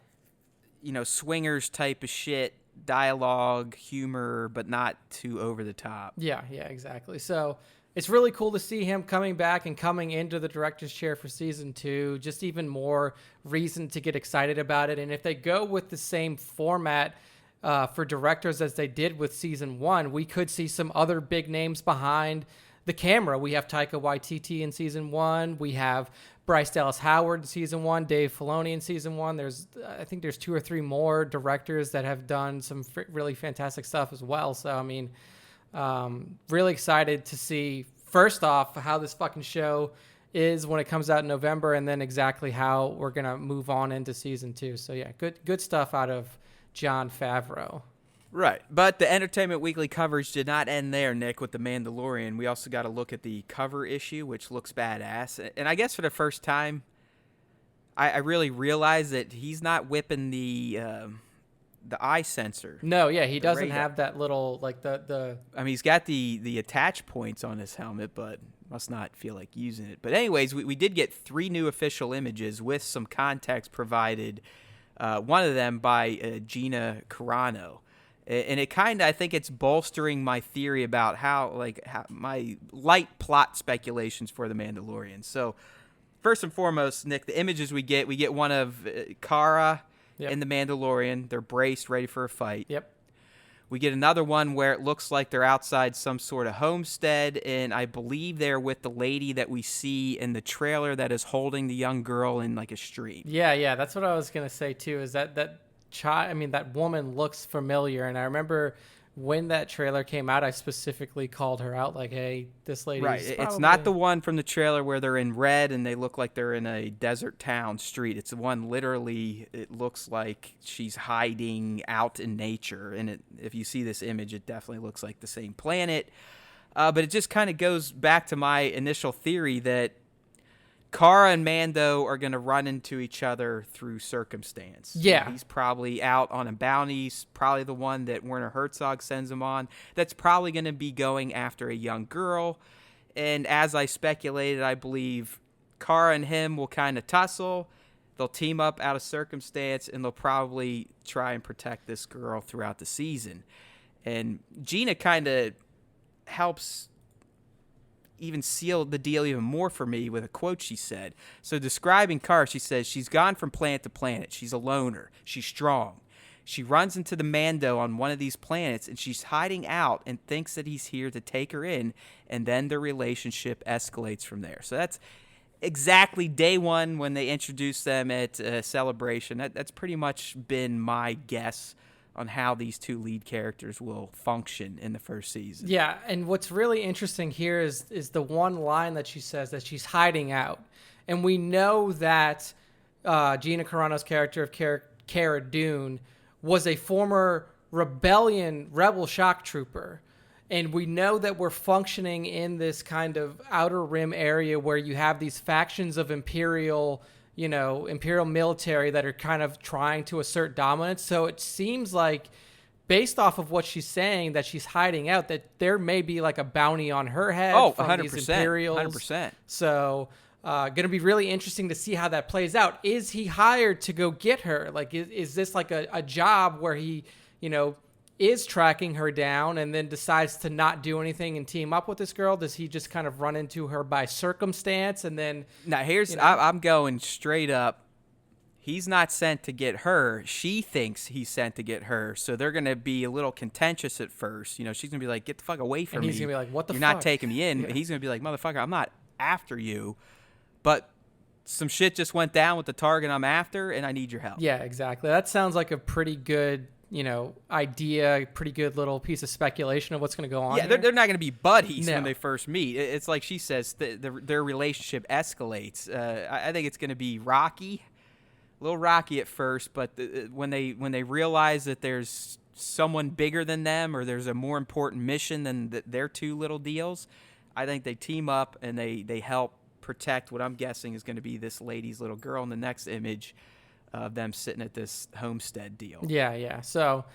You know, swingers type of shit, dialogue, humor, but not too over the top. Yeah, exactly. So it's really cool to see him coming back and coming into the director's chair for Season 2. Just even more reason to get excited about it. And if they go with the same format for directors as they did with Season 1, we could see some other big names behind the camera. We have Taika Waititi in Season 1. We have Bryce Dallas Howard in Season 1, Dave Filoni in Season 1. I think there's 2 or 3 more directors that have done some really fantastic stuff as well. So, I mean, really excited to see, first off, how this fucking show is when it comes out in November, and then exactly how we're going to move on into Season 2. So, yeah, good stuff out of Jon Favreau. Right. But the Entertainment Weekly coverage did not end there, Nick, with The Mandalorian. We also got to look at the cover issue, which looks badass. And I guess for the first time, I really realized that he's not whipping the eye sensor. No, yeah, he doesn't have that little, like, the... I mean, he's got the attach points on his helmet, but must not feel like using it. But anyways, we did get 3 new official images with some context provided, one of them by Gina Carano. And it kind of, I think it's bolstering my theory about how my light plot speculations for The Mandalorian. So, first and foremost, Nick, the images we get one of Cara and The Mandalorian. They're braced, ready for a fight. Yep. We get another one where it looks like they're outside some sort of homestead, and I believe they're with the lady that we see in the trailer that is holding the young girl in like a stream. Yeah, that's what I was going to say too, is that child, I mean, that woman looks familiar, and I remember when that trailer came out, I specifically called her out, like, "Hey, this lady." Right. It's not the one from the trailer where they're in red and they look like they're in a desert town street. It's the one literally, it looks like she's hiding out in nature. And if you see this image, it definitely looks like the same planet. But it just kind of goes back to my initial theory that Cara and Mando are going to run into each other through circumstance. Yeah. He's probably out on a bounty. He's probably the one that Werner Herzog sends him on. That's probably going to be going after a young girl. And as I speculated, I believe Cara and him will kind of tussle. They'll team up out of circumstance, and they'll probably try and protect this girl throughout the season. And Gina kind of helps even seal the deal even more for me with a quote she said. So describing Cara, she says, she's gone from planet to planet. She's a loner. She's strong. She runs into the Mando on one of these planets, and she's hiding out and thinks that he's here to take her in, and then their relationship escalates from there. So that's exactly day one when they introduced them at Celebration. That's pretty much been my guess on how these two lead characters will function in the first season. Yeah, and what's really interesting here is the one line that she says that she's hiding out. And we know that Gina Carano's character of Cara Dune was a former rebel shock trooper. And we know that we're functioning in this kind of outer rim area where you have these factions of Imperial military that are kind of trying to assert dominance. So it seems like, based off of what she's saying, that she's hiding out, that there may be like a bounty on her head from 100%, these Imperials. 100%. So going to be really interesting to see how that plays out. Is he hired to go get her? Like, is this like a job where he, is tracking her down and then decides to not do anything and team up with this girl? Does he just kind of run into her by circumstance and then... Now, I'm going straight up. He's not sent to get her. She thinks he's sent to get her. So they're going to be a little contentious at first. She's going to be like, get the fuck away from me. And he's going to be like, what the fuck? You're not taking me in. Yeah. He's going to be like, motherfucker, I'm not after you. But some shit just went down with the target I'm after, and I need your help. Yeah, exactly. That sounds like a pretty good... idea, pretty good little piece of speculation of what's going to go on. Yeah, they're not going to be buddies No. when they first meet. It's like she says, their relationship escalates. I think it's going to be rocky, a little rocky at first, but when they realize that there's someone bigger than them or there's a more important mission than their two little deals, I think they team up and they help protect what I'm guessing is going to be this lady's little girl in the next image of them sitting at this homestead deal. Yeah. So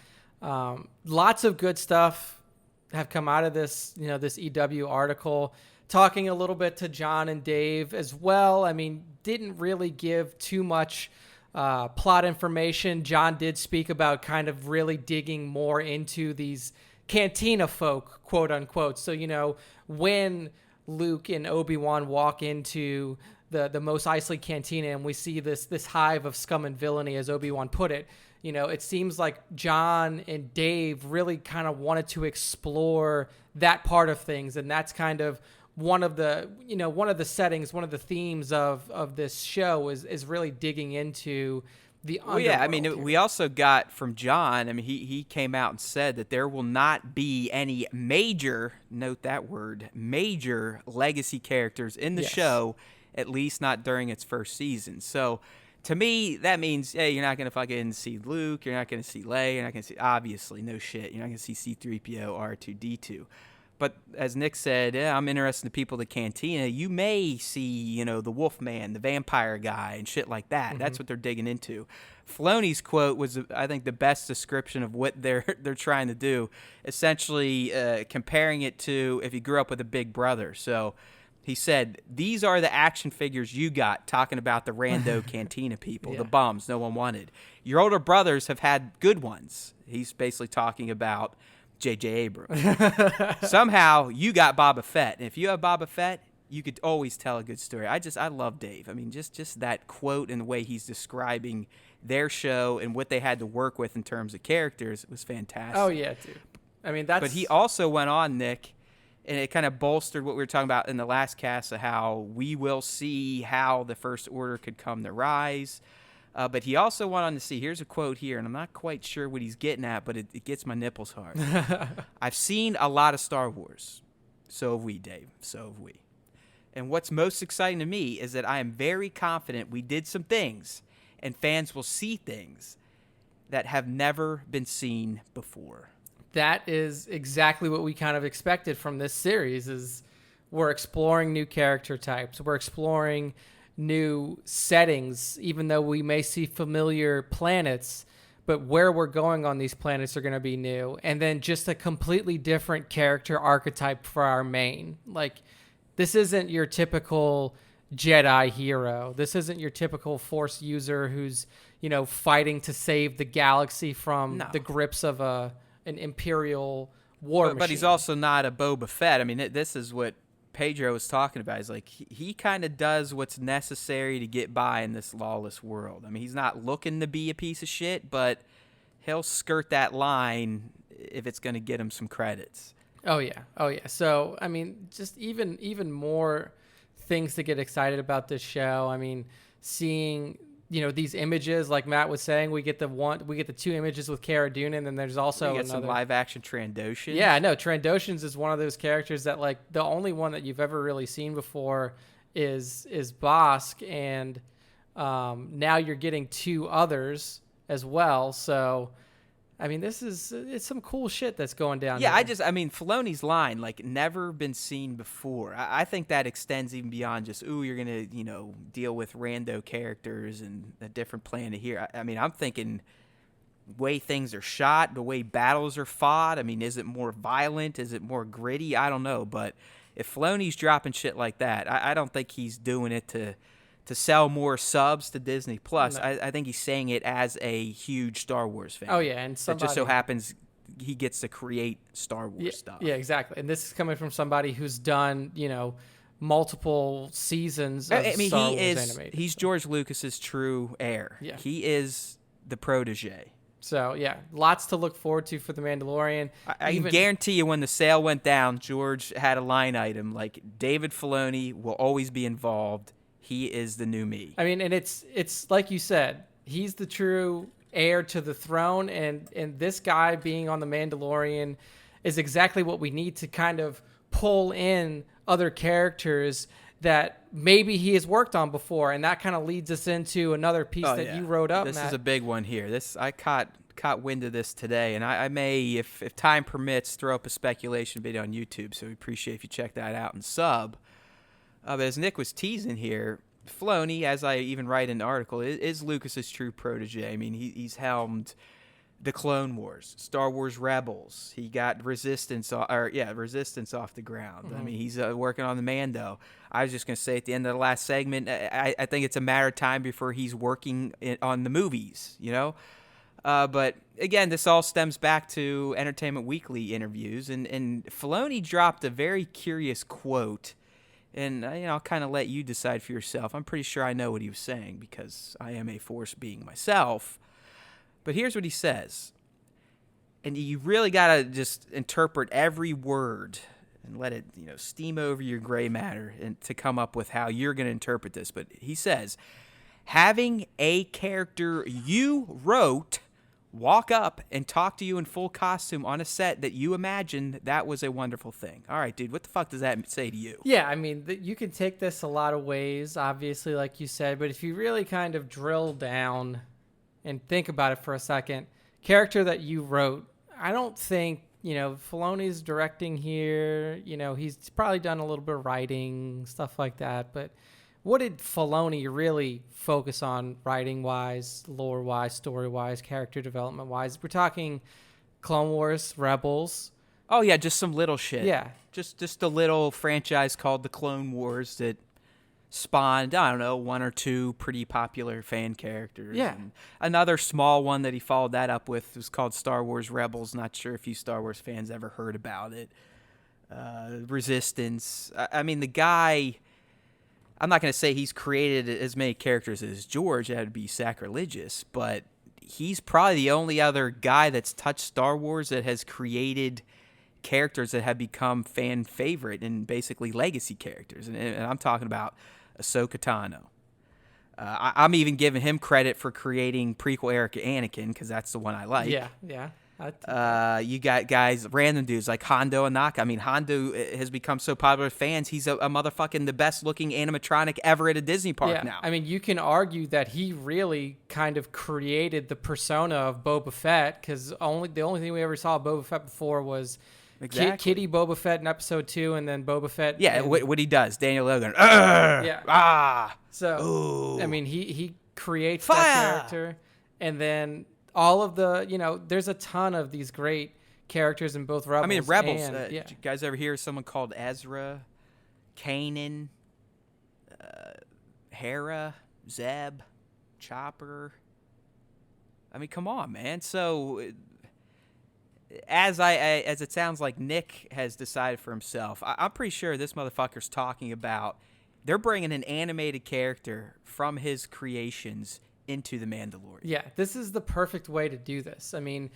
lots of good stuff have come out of this, this EW article, talking a little bit to John and Dave as well. I mean, didn't really give too much plot information. John did speak about kind of really digging more into these cantina folk, quote unquote. So, when Luke and Obi-Wan walk into the Mos Eisley Cantina, and we see this hive of scum and villainy, as Obi-Wan put it. It seems like John and Dave really kind of wanted to explore that part of things, and that's kind of one of the settings, one of the themes of this show is really digging into the underworld. Well, yeah, I mean, we also got from John, I mean, he came out and said that there will not be any major, note that word, major legacy characters in the show, at least not during its first season. So to me, that means, hey, you're not going to fucking see Luke. You're not going to see Leia. You're not going to see, obviously, no shit. You're not going to see C-3PO, R2-D2. But as Nick said, I'm interested in the people at the cantina. You may see, the Wolfman, the vampire guy, and shit like that. Mm-hmm. That's what they're digging into. Filoni's quote was, I think, the best description of what they're trying to do, essentially comparing it to if you grew up with a big brother. So he said, these are the action figures you got, talking about the rando cantina people, the bums no one wanted. Your older brothers have had good ones. He's basically talking about J.J. Abrams. Somehow, you got Boba Fett. And if you have Boba Fett, you could always tell a good story. I love Dave. I mean, just that quote and the way he's describing their show and what they had to work with in terms of characters was fantastic. Oh, yeah, dude. I mean, that's... But he also went on, Nick, and it kind of bolstered what we were talking about in the last cast of how we will see how the First Order could come to rise. But he also went on to see, here's a quote here, and I'm not quite sure what he's getting at, but it gets my nipples hard. I've seen a lot of Star Wars. So have we, Dave. So have we. And what's most exciting to me is that I am very confident we did some things, and fans will see things that have never been seen before. That is exactly what we kind of expected from this series. Is we're exploring new character types. We're exploring new settings, even though we may see familiar planets, but where we're going on these planets are going to be new. And then just a completely different character archetype for our main. Like, this isn't your typical Jedi hero. This isn't your typical Force user who's, fighting to save the galaxy from the grips of an Imperial war machine. But he's also not a Boba Fett. I mean, this is what Pedro was talking about. He's like, he kind of does what's necessary to get by in this lawless world. I mean, he's not looking to be a piece of shit, but he'll skirt that line if it's going to get him some credits. Oh yeah. So, I mean, just even more things to get excited about this show. I mean, seeing, these images, like Matt was saying, we get the two images with Cara Dune, and then there's also some live action Trandoshans. Yeah, no, Trandoshans is one of those characters that, like, the only one that you've ever really seen before is Bosk, and now you're getting two others as well. So, I mean, it's some cool shit that's going down. Yeah, here. Filoni's line, like, never been seen before. I think that extends even beyond just, you're going to, deal with rando characters and a different planet here. I'm thinking way things are shot, the way battles are fought. I mean, is it more violent? Is it more gritty? I don't know. But if Filoni's dropping shit like that, I don't think he's doing it to sell more subs to Disney Plus. No. I think he's saying it as a huge Star Wars fan. Oh yeah, and it just so happens he gets to create Star Wars stuff. Yeah, exactly. And this is coming from somebody who's done, multiple seasons of Star Wars animation. He's George Lucas's true heir. Yeah. He is the protege. So, yeah, lots to look forward to for The Mandalorian. I can guarantee you when the sale went down, George had a line item like, David Filoni will always be involved. He is the new me. I mean, and it's like you said, he's the true heir to the throne, and this guy being on The Mandalorian is exactly what we need to kind of pull in other characters that maybe he has worked on before, and that kind of leads us into another piece you wrote up, This Matt. is a big one here. I caught wind of this today, and I may, if time permits, throw up a speculation video on YouTube, so we appreciate if you check that out and sub. But as Nick was teasing here, Filoni, as I even write in the article, is Lucas's true protege. I mean, he's helmed the Clone Wars, Star Wars Rebels. He got Resistance off the ground. Mm-hmm. I mean, he's working on the Mando. I was just going to say at the end of the last segment, I think it's a matter of time before he's working on the movies, But again, this all stems back to Entertainment Weekly interviews, and Filoni dropped a very curious quote. And I'll kind of let you decide for yourself. I'm pretty sure I know what he was saying because I am a Force being myself. But here's what he says. And you really got to just interpret every word and let it, steam over your gray matter and to come up with how you're going to interpret this. But he says, having a character you wrote walk up and talk to you in full costume on a set that you imagined, that was a wonderful thing. All right, dude, what the fuck does that say to you? Yeah, I mean, you can take this a lot of ways, obviously, like you said, but if you really kind of drill down and think about it for a second, character that you wrote, I don't think, Filoni's directing here, he's probably done a little bit of writing, stuff like that, but what did Filoni really focus on writing-wise, lore-wise, story-wise, character development-wise? We're talking Clone Wars, Rebels. Oh, yeah, just some little shit. Yeah. Just a little franchise called the Clone Wars that spawned, I don't know, one or two pretty popular fan characters. Yeah. And another small one that he followed that up with was called Star Wars Rebels. Not sure if you Star Wars fans ever heard about it. Resistance. I mean, the guy... I'm not going to say he's created as many characters as George. That would be sacrilegious. But he's probably the only other guy that's touched Star Wars that has created characters that have become fan favorite and basically legacy characters. And I'm talking about Ahsoka Tano, I'm even giving him credit for creating prequel Eric Anakin because that's the one I like. Yeah. You got guys, random dudes like Hondo Anaka. I mean, Hondo has become so popular with fans. He's a motherfucking the best looking animatronic ever at a Disney park now. I mean, you can argue that he really kind of created the persona of Boba Fett because the only thing we ever saw of Boba Fett before was Kitty Boba Fett in episode 2, and then Boba Fett. Yeah, what he does, Daniel Logan. So, ooh. I mean, he creates that character, and then all of the, there's a ton of these great characters in both Rebels. I mean, Rebels. And, did you guys ever hear someone called Ezra, Kanan, Hera, Zeb, Chopper? I mean, come on, man. So, as it sounds like Nick has decided for himself, I'm pretty sure this motherfucker's talking about they're bringing an animated character from his creations into the Mandalorian. Yeah, this is the perfect way to do this. I mean,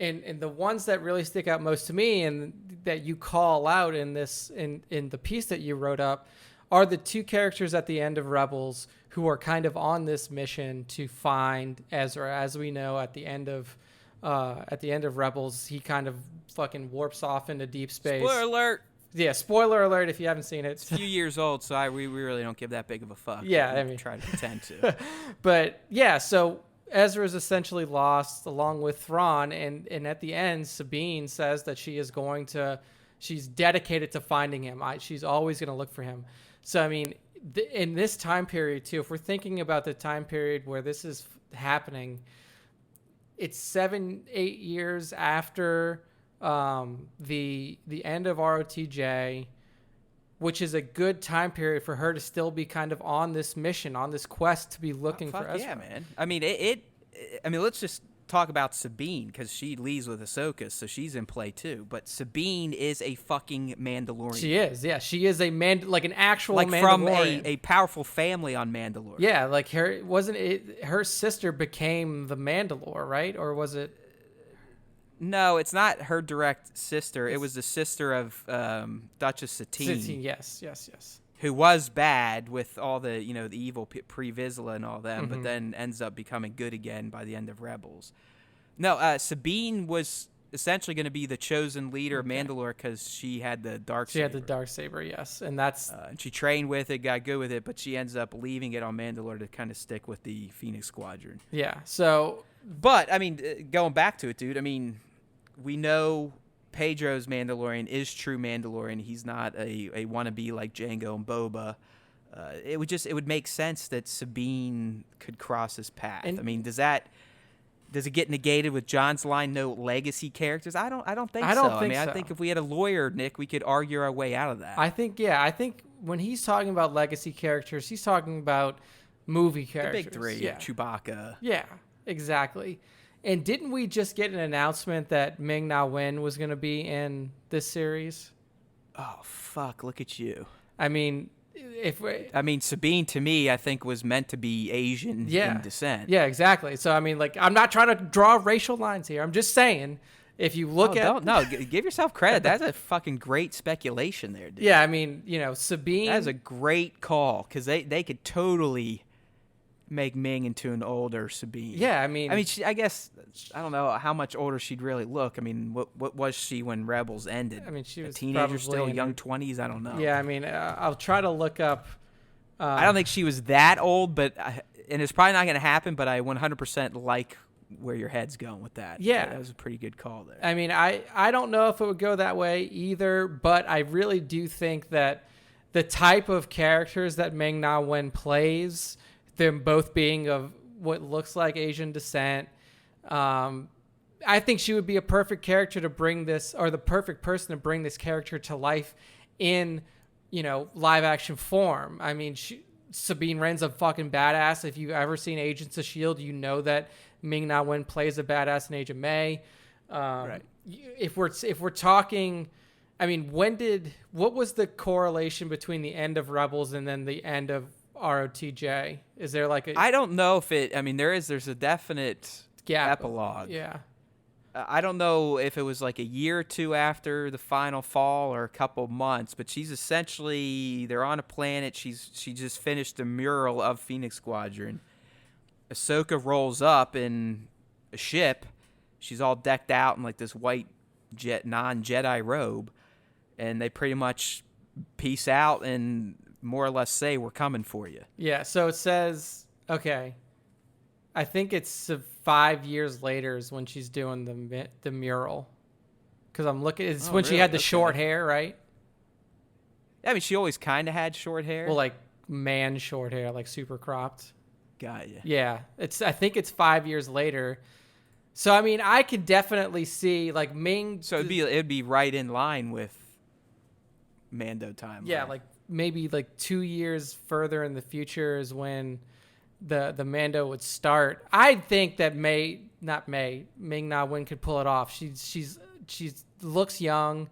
and the ones that really stick out most to me and that you call out in this in the piece that you wrote up are the two characters at the end of Rebels who are kind of on this mission to find Ezra. As we know, at the end of Rebels, he kind of fucking warps off into deep space. Spoiler alert. Yeah, spoiler alert if you haven't seen it. It's a few years old, so we really don't give that big of a fuck. Yeah, I mean, try to pretend to. But yeah, so Ezra is essentially lost along with Thrawn, and at the end, Sabine says that she's dedicated to finding him. She's always going to look for him. So I mean, in this time period too, if we're thinking about the time period where this is happening, it's 7-8 years after the end of ROTJ, which is a good time period for her to still be kind of on this mission, on this quest to be looking for Ezra. Yeah, man. I mean, I mean, let's just talk about Sabine because she leads with Ahsoka, so she's in play too. But Sabine is a fucking Mandalorian. She is, yeah. She is an actual like Mandalorian. From a powerful family on Mandalore. Yeah, like her sister became the Mandalore, right? Or was it? No, it's not her direct sister. It was the sister of Duchess Satine. Yes. Who was bad with all the, the evil pre-Vizsla and all them, but then ends up becoming good again by the end of Rebels. No, Sabine was essentially going to be the chosen leader of Mandalore because she had the dark saber. She had the dark saber, yes. And that's... and she trained with it, got good with it, but she ends up leaving it on Mandalore to kind of stick with the Phoenix Squadron. Yeah, so... But, I mean, going back to it, dude, I mean, we know Pedro's Mandalorian is true Mandalorian. He's not a wannabe like Jango and Boba. It would make sense that Sabine could cross his path. I mean, does it get negated with John's line, no legacy characters? I don't think so. I think if we had a lawyer, Nick, we could argue our way out of that. I think when he's talking about legacy characters, he's talking about movie characters. The big three, Chewbacca. Yeah, exactly. And didn't we just get an announcement that Ming-Na Wen was going to be in this series? Oh, fuck, look at you. I mean, Sabine, to me, I think was meant to be Asian in descent. Yeah, exactly. So, I mean, like, I'm not trying to draw racial lines here. I'm just saying, if you look give yourself credit. That's a fucking great speculation there, dude. Yeah, I mean, Sabine. That's a great call because they could totally make Ming into an older Sabine. Yeah, I mean, I guess I don't know how much older she'd really look. I mean, what was she when Rebels ended? I mean, she was a teenager still, young 20s. I don't know. Yeah, I mean, I'll try to look up. I don't think she was that old, and it's probably not going to happen. But I 100% like where your head's going with that. Yeah, that was a pretty good call there. I mean, I don't know if it would go that way either, but I really do think that the type of characters that Ming-Na Wen plays, them both being of what looks like Asian descent, I think she would be a perfect character to bring this, or the perfect person to bring this character to life in, live action form. I mean, Sabine Wren's a fucking badass. If you've ever seen Agents of S.H.I.E.L.D., you know that Ming-Na Wen plays a badass in Agent May. Right. If we're talking, I mean, what was the correlation between the end of Rebels and then the end of ROTJ? Is there like I don't know if there's a definite gap. epilogue. Yeah. I don't know if it was like a year or two after the final fall or a couple months, but she's essentially, they're on a planet. She just finished the mural of Phoenix Squadron. Ahsoka rolls up in a ship. She's all decked out in like this white non-Jedi robe, and they pretty much peace out and more or less say, we're coming for you. Yeah, so it says, okay, I think it's 5 years later is when she's doing the mural. Because I'm looking, it's when she had the short hair, right? I mean, she always kind of had short hair. Well, like man short hair, like super cropped. Got you. Yeah, I think it's 5 years later. So I mean, I could definitely see like Ming. So it'd be right in line with Mando time. Yeah, like maybe like 2 years further in the future is when the Mando would start. I think that Ming-Na Wen could pull it off. She's looks young.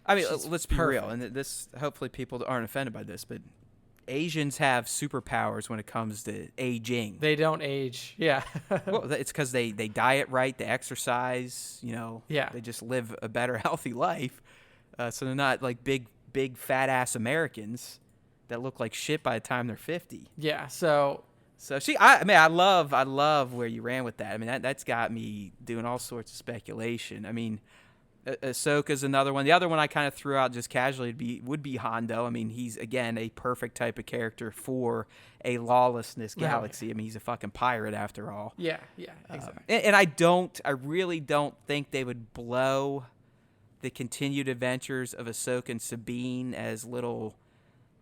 I mean, She's let's be perfect. real, and this, hopefully people aren't offended by this, but Asians have superpowers when it comes to aging. They don't age. Yeah. Well, it's because they diet right, they exercise, Yeah. they just live a better, healthy life. So they're not like big fat ass Americans that look like shit by the time they're 50. Yeah. So I love where you ran with that. I mean, that's got me doing all sorts of speculation. I mean, Ahsoka's another one. The other one I kind of threw out just casually would be Hondo. I mean, he's, again, a perfect type of character for a lawlessness galaxy. Yeah. I mean, he's a fucking pirate after all. yeah, exactly. And I really don't think they would blow the continued adventures of Ahsoka and Sabine as little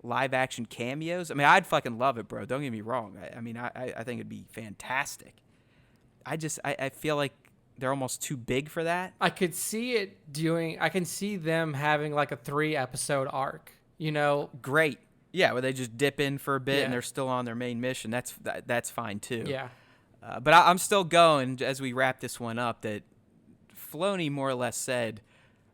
live action cameos. I mean, I'd fucking love it, bro. Don't get me wrong. I mean, I think it'd be fantastic. I feel like they're almost too big for that. I could see I can see them having like a 3-episode arc, Great. Yeah, where they just dip in for a bit Yeah. and they're still on their main mission. That's fine too. Yeah. But I'm still going, as we wrap this one up, that Filoni more or less said,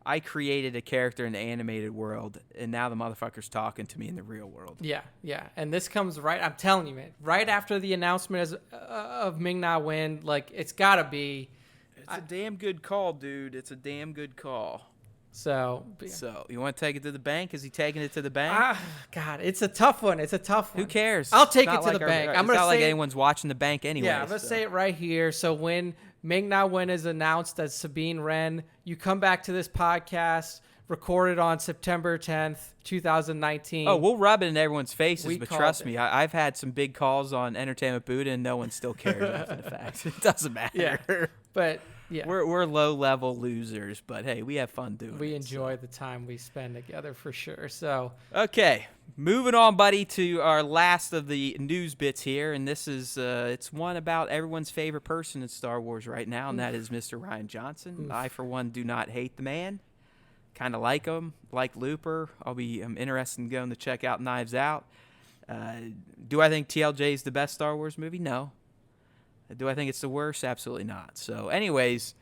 I created a character in the animated world, and now the motherfucker's talking to me in the real world. Yeah, yeah. And this comes I'm telling you, man, right after the announcement of Ming-Na Wen, like, it's got to be. It's a damn good call, dude. It's a damn good call. So, You want to take it to the bank? Is he taking it to the bank? God, it's a tough one. It's a tough one. Who cares? I'll take It's it not to the like bank. It's not like anyone's watching the bank anyway. Yeah, I'm going to say it right here. So when Ming-Na Wen is announced as Sabine Wren, you come back to this podcast, recorded on September 10th, 2019. Oh, we'll rub it in everyone's faces, We but called trust it. me, I've had some big calls on Entertainment Buddha, and no one still cares after the fact. It doesn't matter. Yeah. But yeah, We're low-level losers, but hey, we have fun doing it. we enjoy the time we spend together for sure. So Okay, moving on, buddy, to our last of the news bits here, and this is it's one about everyone's favorite person in Star Wars right now, and that is Mr. Rian Johnson. Oof. I, for one, do not hate the man. Kind of like him, like Looper. I'm interested in going to check out Knives Out. Do I think TLJ is the best Star Wars movie? No. Do I think it's the worst? Absolutely not. So, anyways,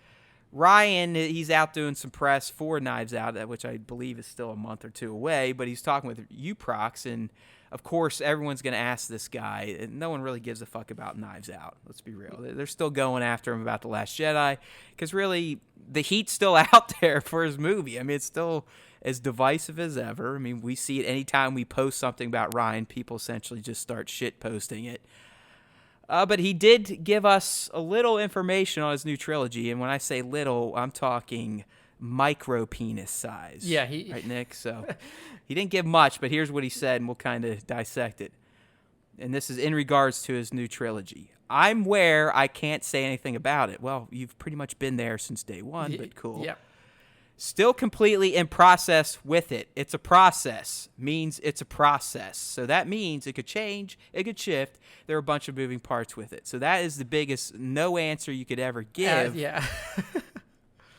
Ryan, he's out doing some press for Knives Out, which I believe is still a month or two away, but he's talking with Uproxx, and of course, everyone's going to ask this guy, and no one really gives a fuck about Knives Out. Let's be real. They're still going after him about The Last Jedi, because really, the heat's still out there for his movie. I mean, it's still as divisive as ever. I mean, we see it anytime we post something about Ryan, people essentially just start shit posting it. But he did give us a little information on his new trilogy, and when I say little, I'm talking micro penis size. Yeah, right, Nick? So he didn't give much, but here's what he said, and we'll kind of dissect it. And this is in regards to his new trilogy. I'm where I can't say anything about it. Well, you've pretty much been there since day one, but cool. Yep. Still completely in process with it. It's a process. Means it's a process. So that means it could change, it could shift. There are a bunch of moving parts with it. So that is the biggest no answer you could ever give. Yeah.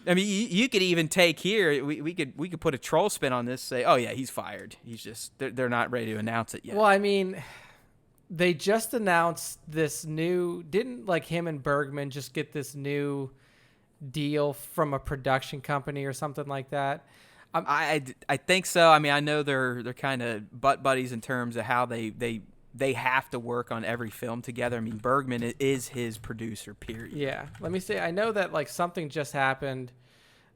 I mean, you could even take here. We could put a troll spin on this. Say, oh yeah, he's fired. He's just they're not ready to announce it yet. Well, I mean, they just announced this new. Didn't like him and Bergman just get this new deal from a production company or something like that? I think so. I mean, I know they're kind of butt buddies in terms of how they they have to work on every film together. I mean, Bergman is his producer, period. Yeah. Let me see. I know that like something just happened.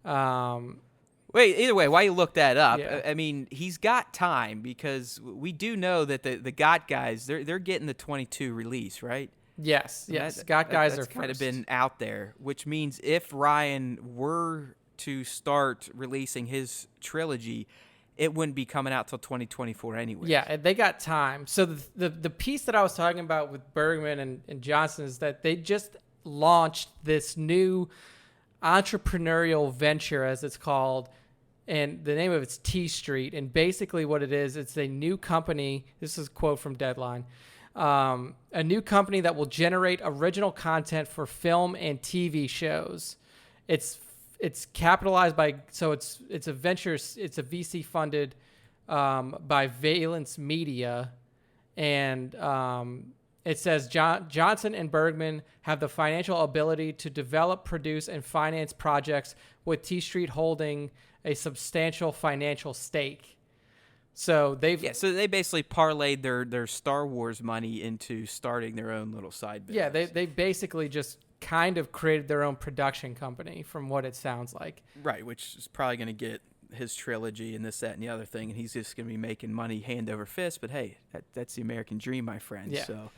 Wait, either way, while you look that up, Yeah. I mean, he's got time because we do know that the Got guys, they're getting the 22 release, right? Yes. And Yes. Got guys that's are kind of first. been out there, which means if Ryan were to start releasing his trilogy, it wouldn't be coming out till 2024 anyway. Yeah, they got time. So the piece that I was talking about with Bergman and Johnson is that they just launched this new entrepreneurial venture, as it's called, and the name of it's T Street. And basically what it is, it's a new company. This is a quote from Deadline. A new company that will generate original content for film and TV shows. It's capitalized by, so it's a venture, it's a VC funded by Valence Media, and it says Johnson and Bergman have the financial ability to develop, produce, and finance projects, with T Street holding a substantial financial stake. So they basically parlayed their Star Wars money into starting their own little side business. Yeah, they basically just kind of created their own production company, from what it sounds like. Right, which is probably going to get his trilogy and this, that, and the other thing, and he's just going to be making money hand over fist. But hey, that's the American dream, my friend. Yeah. So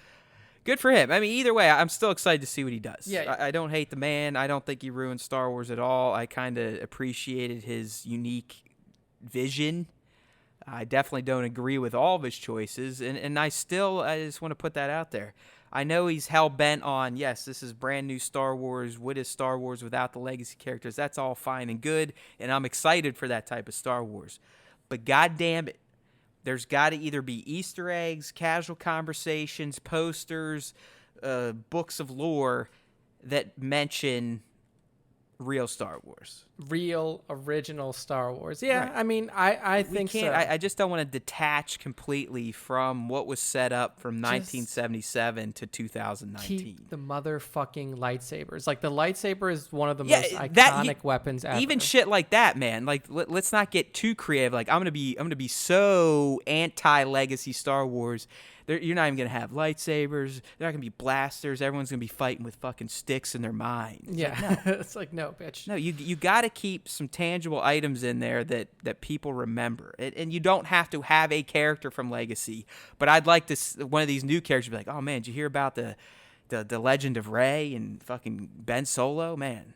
good for him. I mean, either way, I'm still excited to see what he does. Yeah. I don't hate the man. I don't think he ruined Star Wars at all. I kind of appreciated his unique vision. I definitely don't agree with all of his choices, and I just want to put that out there. I know he's hell-bent on, yes, this is brand new Star Wars. What is Star Wars without the legacy characters? That's all fine and good, and I'm excited for that type of Star Wars. But goddamn it, there's got to either be Easter eggs, casual conversations, posters, books of lore that mention real Star Wars. Real original Star Wars. Yeah, Right. I mean, I think so. I just don't want to detach completely from what was set up from 1977 to 2019. Keep the motherfucking lightsabers. Like, the lightsaber is one of the most iconic weapons ever. Even shit like that, man. Like, let's not get too creative. Like, I'm gonna be so anti-legacy Star Wars. You're not even going to have lightsabers. They're not going to be blasters. Everyone's going to be fighting with fucking sticks in their minds. Yeah. It's like, no, bitch. No, you got to keep some tangible items in there that people remember. And you don't have to have a character from Legacy. But I'd like to one of these new characters be like, oh, man, did you hear about the Legend of Rey and fucking Ben Solo? Man,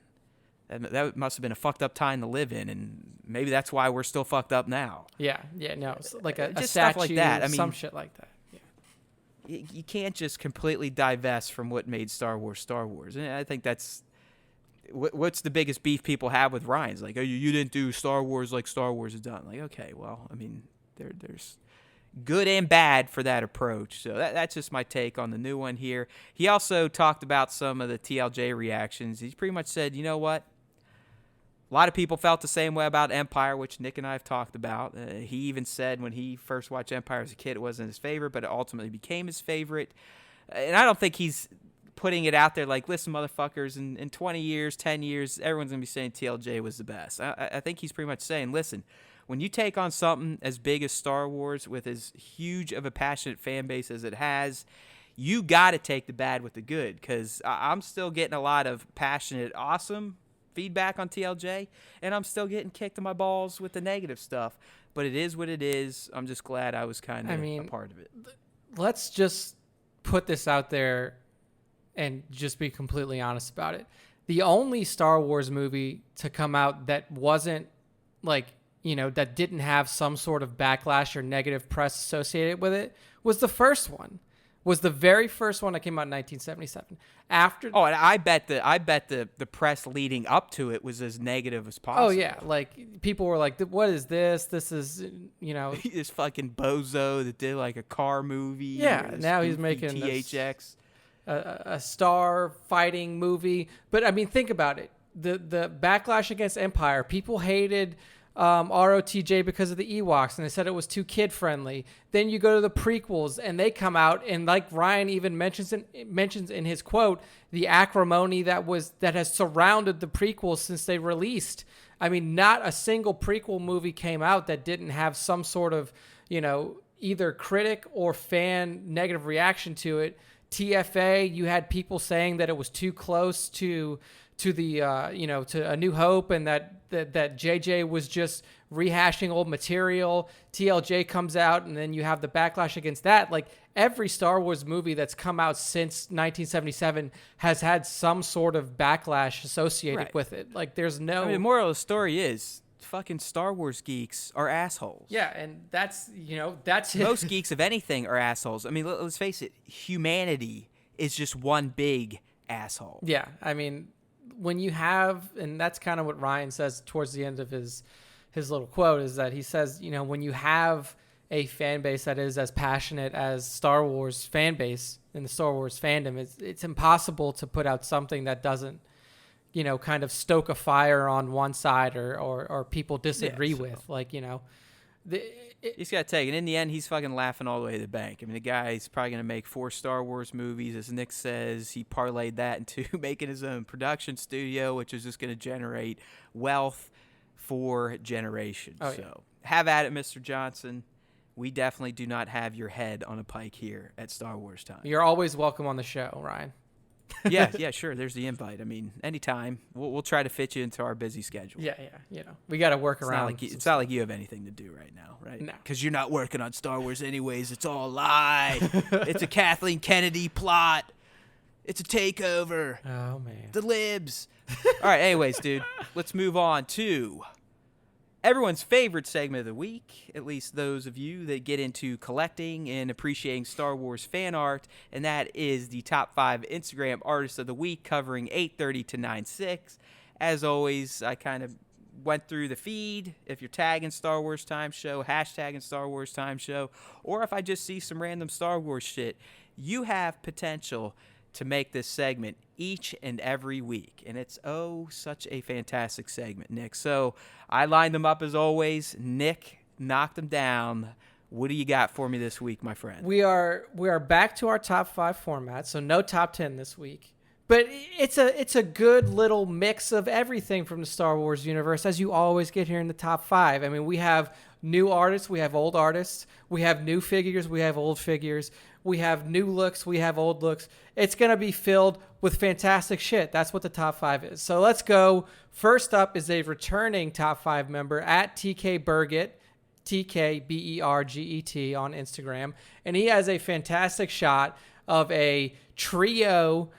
that must have been a fucked up time to live in, and maybe that's why we're still fucked up now. Yeah, no. It's like a Just statue, stuff like that. I mean, some shit like that. You can't just completely divest from what made Star Wars. And I think that's what's the biggest beef people have with Ryan. It's like, oh, you didn't do Star Wars like Star Wars is done. Like, okay, well, I mean, there's good and bad for that approach. So that's just my take on the new one here. He also talked about some of the TLJ reactions. He pretty much said, you know what? A lot of people felt the same way about Empire, which Nick and I have talked about. He even said when he first watched Empire as a kid, it wasn't his favorite, but it ultimately became his favorite. And I don't think he's putting it out there like, listen, motherfuckers, in 20 years, 10 years, everyone's going to be saying TLJ was the best. I think he's pretty much saying, listen, when you take on something as big as Star Wars with as huge of a passionate fan base as it has, you got to take the bad with the good, because I'm still getting a lot of passionate, awesome feedback on TLJ, and I'm still getting kicked in my balls with the negative stuff. But it is what it is. I'm just glad I was kind of a part of it. Let's just put this out there and just be completely honest about it. The only Star Wars movie to come out that wasn't like, that didn't have some sort of backlash or negative press associated with it was the first one. Was the very first one that came out in 1977. And I bet the press leading up to it was as negative as possible. Oh yeah, like people were like, "What is this? This is this fucking bozo that did like a car movie." Yeah, now he's making THX, a star fighting movie. But I mean, think about it. The backlash against Empire, people hated ROTJ because of the Ewoks, and they said it was too kid friendly. Then you go to the prequels, and they come out, and like Ryan even mentions in his quote, the acrimony that has surrounded the prequels since they released. I mean, not a single prequel movie came out that didn't have some sort of either critic or fan negative reaction to it. TFA, you had people saying that it was too close to the to A New Hope, and that JJ was just rehashing old material. TLJ comes out, and then you have the backlash against that. Like, every Star Wars movie that's come out since 1977 has had some sort of backlash associated with it. Like, there's no... I mean, the moral of the story is fucking Star Wars geeks are assholes. Yeah, and that's Most geeks of anything are assholes. I mean, let's face it, humanity is just one big asshole. Yeah, I mean, when you have, and that's kind of what Ryan says towards the end of his little quote, is that he says, when you have a fan base that is as passionate as Star Wars fan base in the Star Wars fandom, it's impossible to put out something that doesn't, kind of stoke a fire on one side or people disagree with. Like, he's got to take it. In the end, he's fucking laughing all the way to the bank. I mean, the guy's probably going to make 4 Star Wars movies. As Nick says, he parlayed that into making his own production studio, which is just going to generate wealth for generations. Oh, yeah. So have at it, Mr. Johnson. We definitely do not have your head on a pike here at Star Wars Time. You're always welcome on the show, Ryan. yeah, sure. There's the invite. I mean, anytime. We'll try to fit you into our busy schedule. Yeah. We got to work around. It's not like you have anything to do right now, right? No. Because you're not working on Star Wars anyways. It's all a lie. It's a Kathleen Kennedy plot. It's a takeover. Oh, man. The libs. All right, anyways, dude, let's move on to everyone's favorite segment of the week, at least those of you that get into collecting and appreciating Star Wars fan art, and that is the top 5 Instagram artists of the week, covering 8:30 to 9:06. As always, I kind of went through the feed. If you're tagging Star Wars Time Show, hashtagging Star Wars Time Show, or if I just see some random Star Wars shit, you have potential to make this segment each and every week. And it's such a fantastic segment, Nick. So I lined them up as always. Nick knocked them down. What do you got for me this week, my friend? We are back to our top 5 format, so no top 10 this week. But it's a good little mix of everything from the Star Wars universe, as you always get here in the top 5. I mean, we have new artists, we have old artists, we have new figures, we have old figures, we have new looks, we have old looks. It's going to be filled with fantastic shit. That's what the top 5 is. So let's go. First up is a returning top 5 member at TK Burgett, TKBERGET on Instagram. And he has a fantastic shot of a trio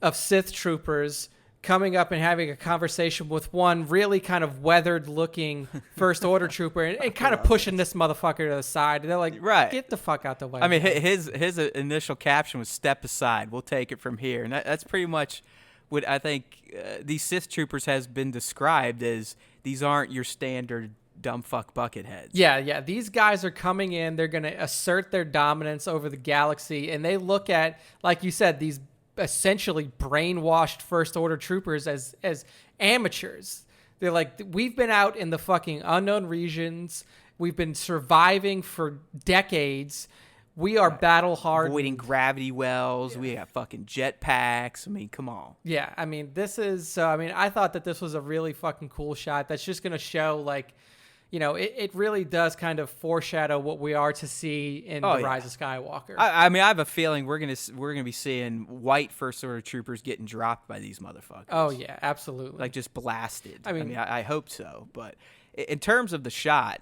of Sith troopers coming up and having a conversation with one really kind of weathered-looking First Order trooper and kind of pushing this motherfucker to the side. And they're like, right, get the fuck out the way. I mean, his initial caption was "Step aside. We'll take it from here," and that's pretty much what I think these Sith troopers has been described as. These aren't your standard dumb fuck bucket heads. Yeah. These guys are coming in. They're going to assert their dominance over the galaxy, and they look at, like you said, these essentially brainwashed First Order troopers as amateurs. They're like, we've been out in the fucking unknown regions. We've been surviving for decades. We are battle hardened. Avoiding gravity wells. Yeah. We got fucking jetpacks. I mean, come on. Yeah, I mean, I thought that this was a really fucking cool shot. That's just going to show, like, it really does kind of foreshadow what we are to see in The Rise of Skywalker. I mean, I have a feeling we're gonna be seeing white First Order troopers getting dropped by these motherfuckers. Oh yeah, absolutely. Like just blasted. I mean, I hope so. But in terms of the shot,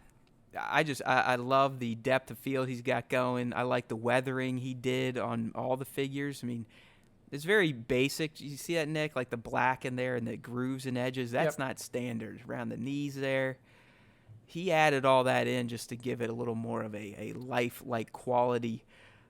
I love the depth of field he's got going. I like the weathering he did on all the figures. I mean, it's very basic. You see that, Nick? Like the black in there and the grooves and edges. That's not standard. Around the knees there. He added all that in just to give it a little more of a lifelike quality.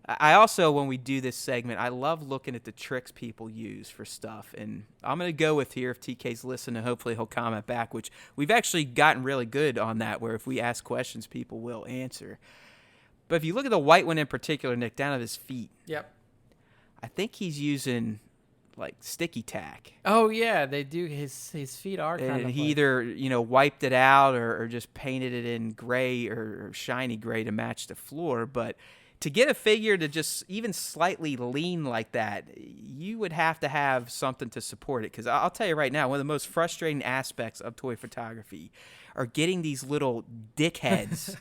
I also, when we do this segment, I love looking at the tricks people use for stuff. And I'm going to go with here, if TK's listening, hopefully he'll comment back, which we've actually gotten really good on that, where if we ask questions, people will answer. But if you look at the white one in particular, Nick, down at his feet, yep, I think he's using like sticky tack. Oh yeah, they do. His feet are kind of. And he either wiped it out or just painted it in gray or shiny gray to match the floor. But to get a figure to just even slightly lean like that, you would have to have something to support it. Because I'll tell you right now, one of the most frustrating aspects of toy photography are getting these little dickheads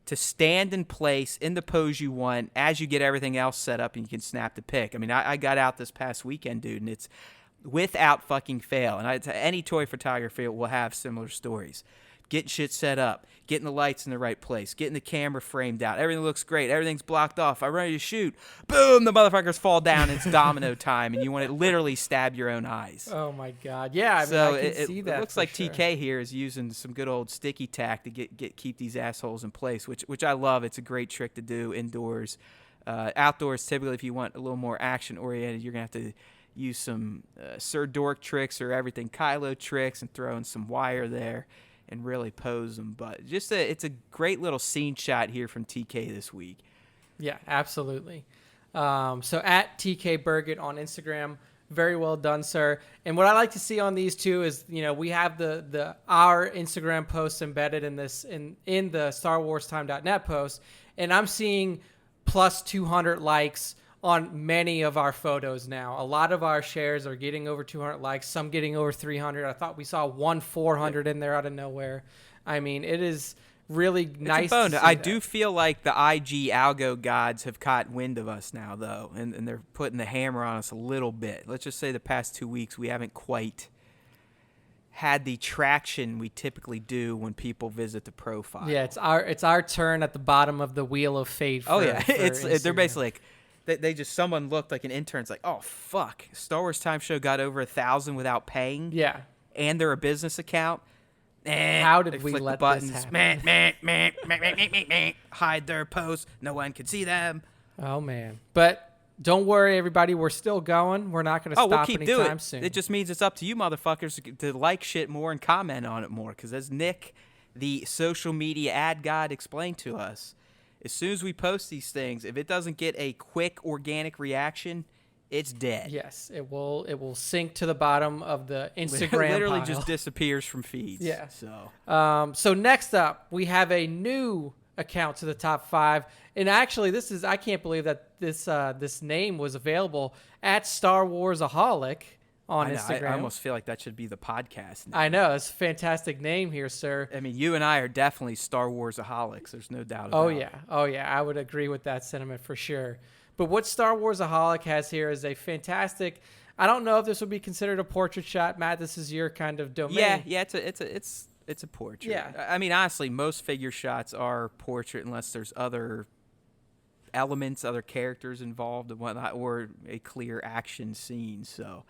to stand in place in the pose you want as you get everything else set up and you can snap the pic. I mean, I got out this past weekend, dude, and it's without fucking fail. And any toy photographer will have similar stories. Getting shit set up, getting the lights in the right place, getting the camera framed out. Everything looks great. Everything's blocked off. I'm ready to shoot. Boom, the motherfuckers fall down. It's domino time, and you want to literally stab your own eyes. Oh, my God. Yeah, I mean, So I can see that. It looks like sure. TK here is using some good old sticky tack to keep these assholes in place, which I love. It's a great trick to do indoors. Outdoors, typically, if you want a little more action-oriented, you're going to have to use some Sir Dork tricks or everything Kylo tricks and throw in some wire there and really pose them. But it's a great little scene shot here from TK this week. Yeah, absolutely. So at TK Burgett on Instagram, very well done, sir. And what I like to see on these two is, we have our Instagram posts embedded in this in the StarWarsTime.net post, and I'm seeing plus 200 likes on many of our photos now. A lot of our shares are getting over 200 likes, some getting over 300. I thought we saw 400 in there out of nowhere. I mean, it is really nice to see I that. do feel like the IG algo gods have caught wind of us now, though, and they're putting the hammer on us a little bit. Let's just say the past 2 weeks we haven't quite had the traction we typically do when people visit the profile. Yeah, it's our turn at the bottom of the wheel of fate. They're basically like, someone looked like an intern's like, oh fuck, Star Wars Time Show got over 1,000 without paying. Yeah, and they're a business account. How did we let this happen? Hide their posts. No one can see them. Oh man, but don't worry, everybody. We're still going. We're not going to stop anytime soon. It just means it's up to you, motherfuckers, to like shit more and comment on it more. Because as Nick, the social media ad god, explained to us, as soon as we post these things, if it doesn't get a quick organic reaction, it's dead. Yes, it will sink to the bottom of the Instagram literally pile. Just disappears from feeds. Yeah. So next up, we have a new account to the top 5, and actually, I can't believe that this name was available at Star Warsaholic on Instagram. I almost feel like that should be the podcast name. I know, it's a fantastic name here, sir. I mean, you and I are definitely Star Warsaholics. There's no doubt about it. Oh yeah, I would agree with that sentiment for sure. But what Star Warsaholic has here is a fantastic. I don't know if this would be considered a portrait shot, Matt. This is your kind of domain. Yeah, it's a portrait. Yeah. I mean, honestly, most figure shots are portrait unless there's other elements, other characters involved and whatnot, or a clear action scene. So,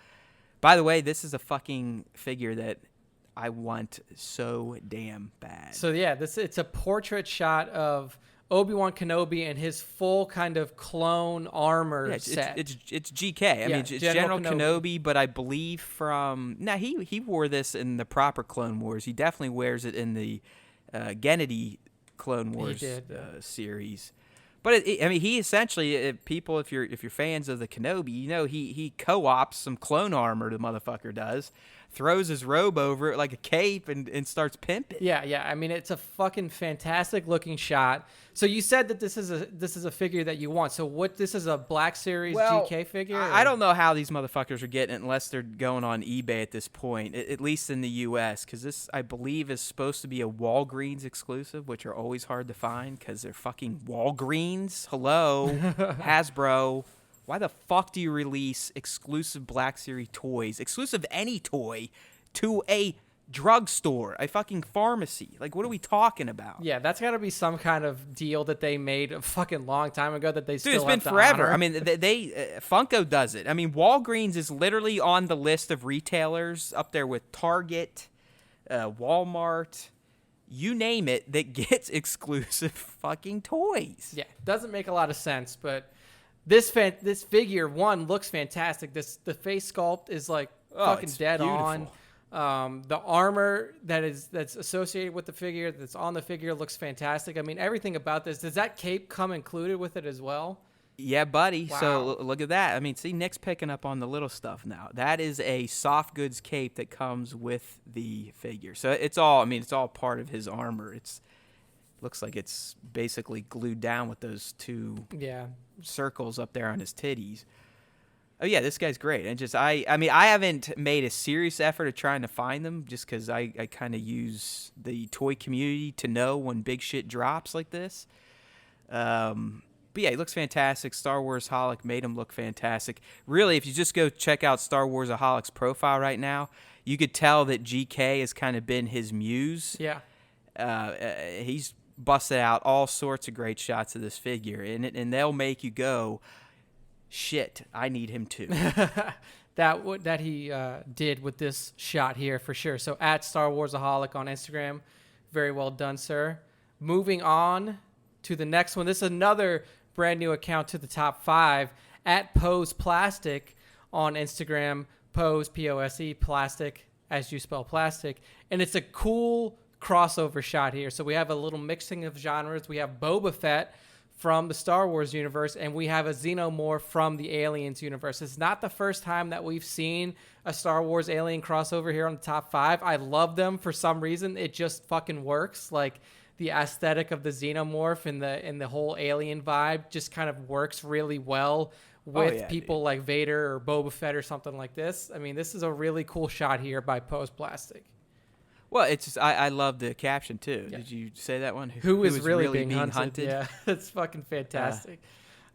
by the way, this is a fucking figure that I want so damn bad. So yeah, it's a portrait shot of Obi-Wan Kenobi and his full kind of clone armor set. It's GK. I mean, it's General Kenobi, but I believe he wore this in the proper Clone Wars. He definitely wears it in the Gennady Clone Wars series. But he essentially, people, if you're fans of the Kenobi, he co-ops some clone armor. The motherfucker does. Throws his robe over it like a cape and starts pimping. Yeah. I mean, it's a fucking fantastic looking shot. So you said that this is a figure that you want. So this is a Black Series GK figure? I don't know how these motherfuckers are getting it unless they're going on eBay at this point, at least in the U.S., because this, I believe, is supposed to be a Walgreens exclusive, which are always hard to find because they're fucking Walgreens. Hello, Hasbro. Why the fuck do you release exclusive Black Series toys, exclusive any toy, to a drugstore, a fucking pharmacy? Like, what are we talking about? Yeah, that's got to be some kind of deal that they made a fucking long time ago that they still have to honor. It's been forever. I mean, Funko does it. I mean, Walgreens is literally on the list of retailers up there with Target, Walmart, you name it, that gets exclusive fucking toys. Yeah, doesn't make a lot of sense, but this figure, one, looks fantastic. The face sculpt is like fucking dead beautiful. on. The armor that's associated with the figure, that's on the figure, looks fantastic. I mean, everything about this. Does that cape come included with it as well? Yeah, buddy. Wow. So look at that. I mean, see, Nick's picking up on the little stuff now. That is a soft goods cape that comes with the figure. So it's all part of his armor. Looks like it's basically glued down with those two circles up there on his titties. Oh yeah, this guy's great. And just I mean, I haven't made a serious effort of trying to find them just because I kind of use the toy community to know when big shit drops like this. But yeah, he looks fantastic. Star Wars Holic made him look fantastic. Really, if you just go check out Star Wars Holic's profile right now, you could tell that GK has kind of been his muse. Yeah. He's busted out all sorts of great shots of this figure, and they'll make you go, shit, I need him too. that he did with this shot here for sure. So at Star Warsaholic on Instagram, very well done, sir. Moving on to the next one. This is another brand new account to the top 5 at Pose Plastic on Instagram. Pose, P-O-S-E, plastic, as you spell plastic. And it's a cool crossover shot here. So we have a little mixing of genres. We have Boba Fett from the Star Wars universe, and we have a Xenomorph from the Aliens universe. It's not the first time that we've seen a Star Wars alien crossover here on the top 5. I love them for some reason. It just fucking works. Like, the aesthetic of the Xenomorph and the whole alien vibe just kind of works really well with people like Vader or Boba Fett or something like this. I mean, this is a really cool shot here by Pose Plastic. Well, it's just I love the caption too. Yeah. Did you say that one? Who is really being hunted? Yeah, it's fucking fantastic.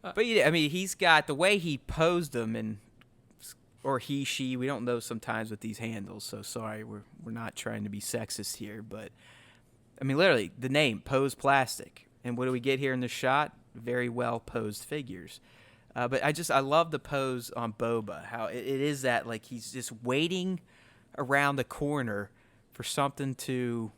But yeah, I mean, he's got the way he posed them, or he, she. We don't know sometimes with these handles. So sorry, we're not trying to be sexist here, but I mean, literally the name Pose Plastic, and what do we get here in the shot? Very well posed figures. But I love the pose on Boba. How it is that like he's just waiting around the corner for something to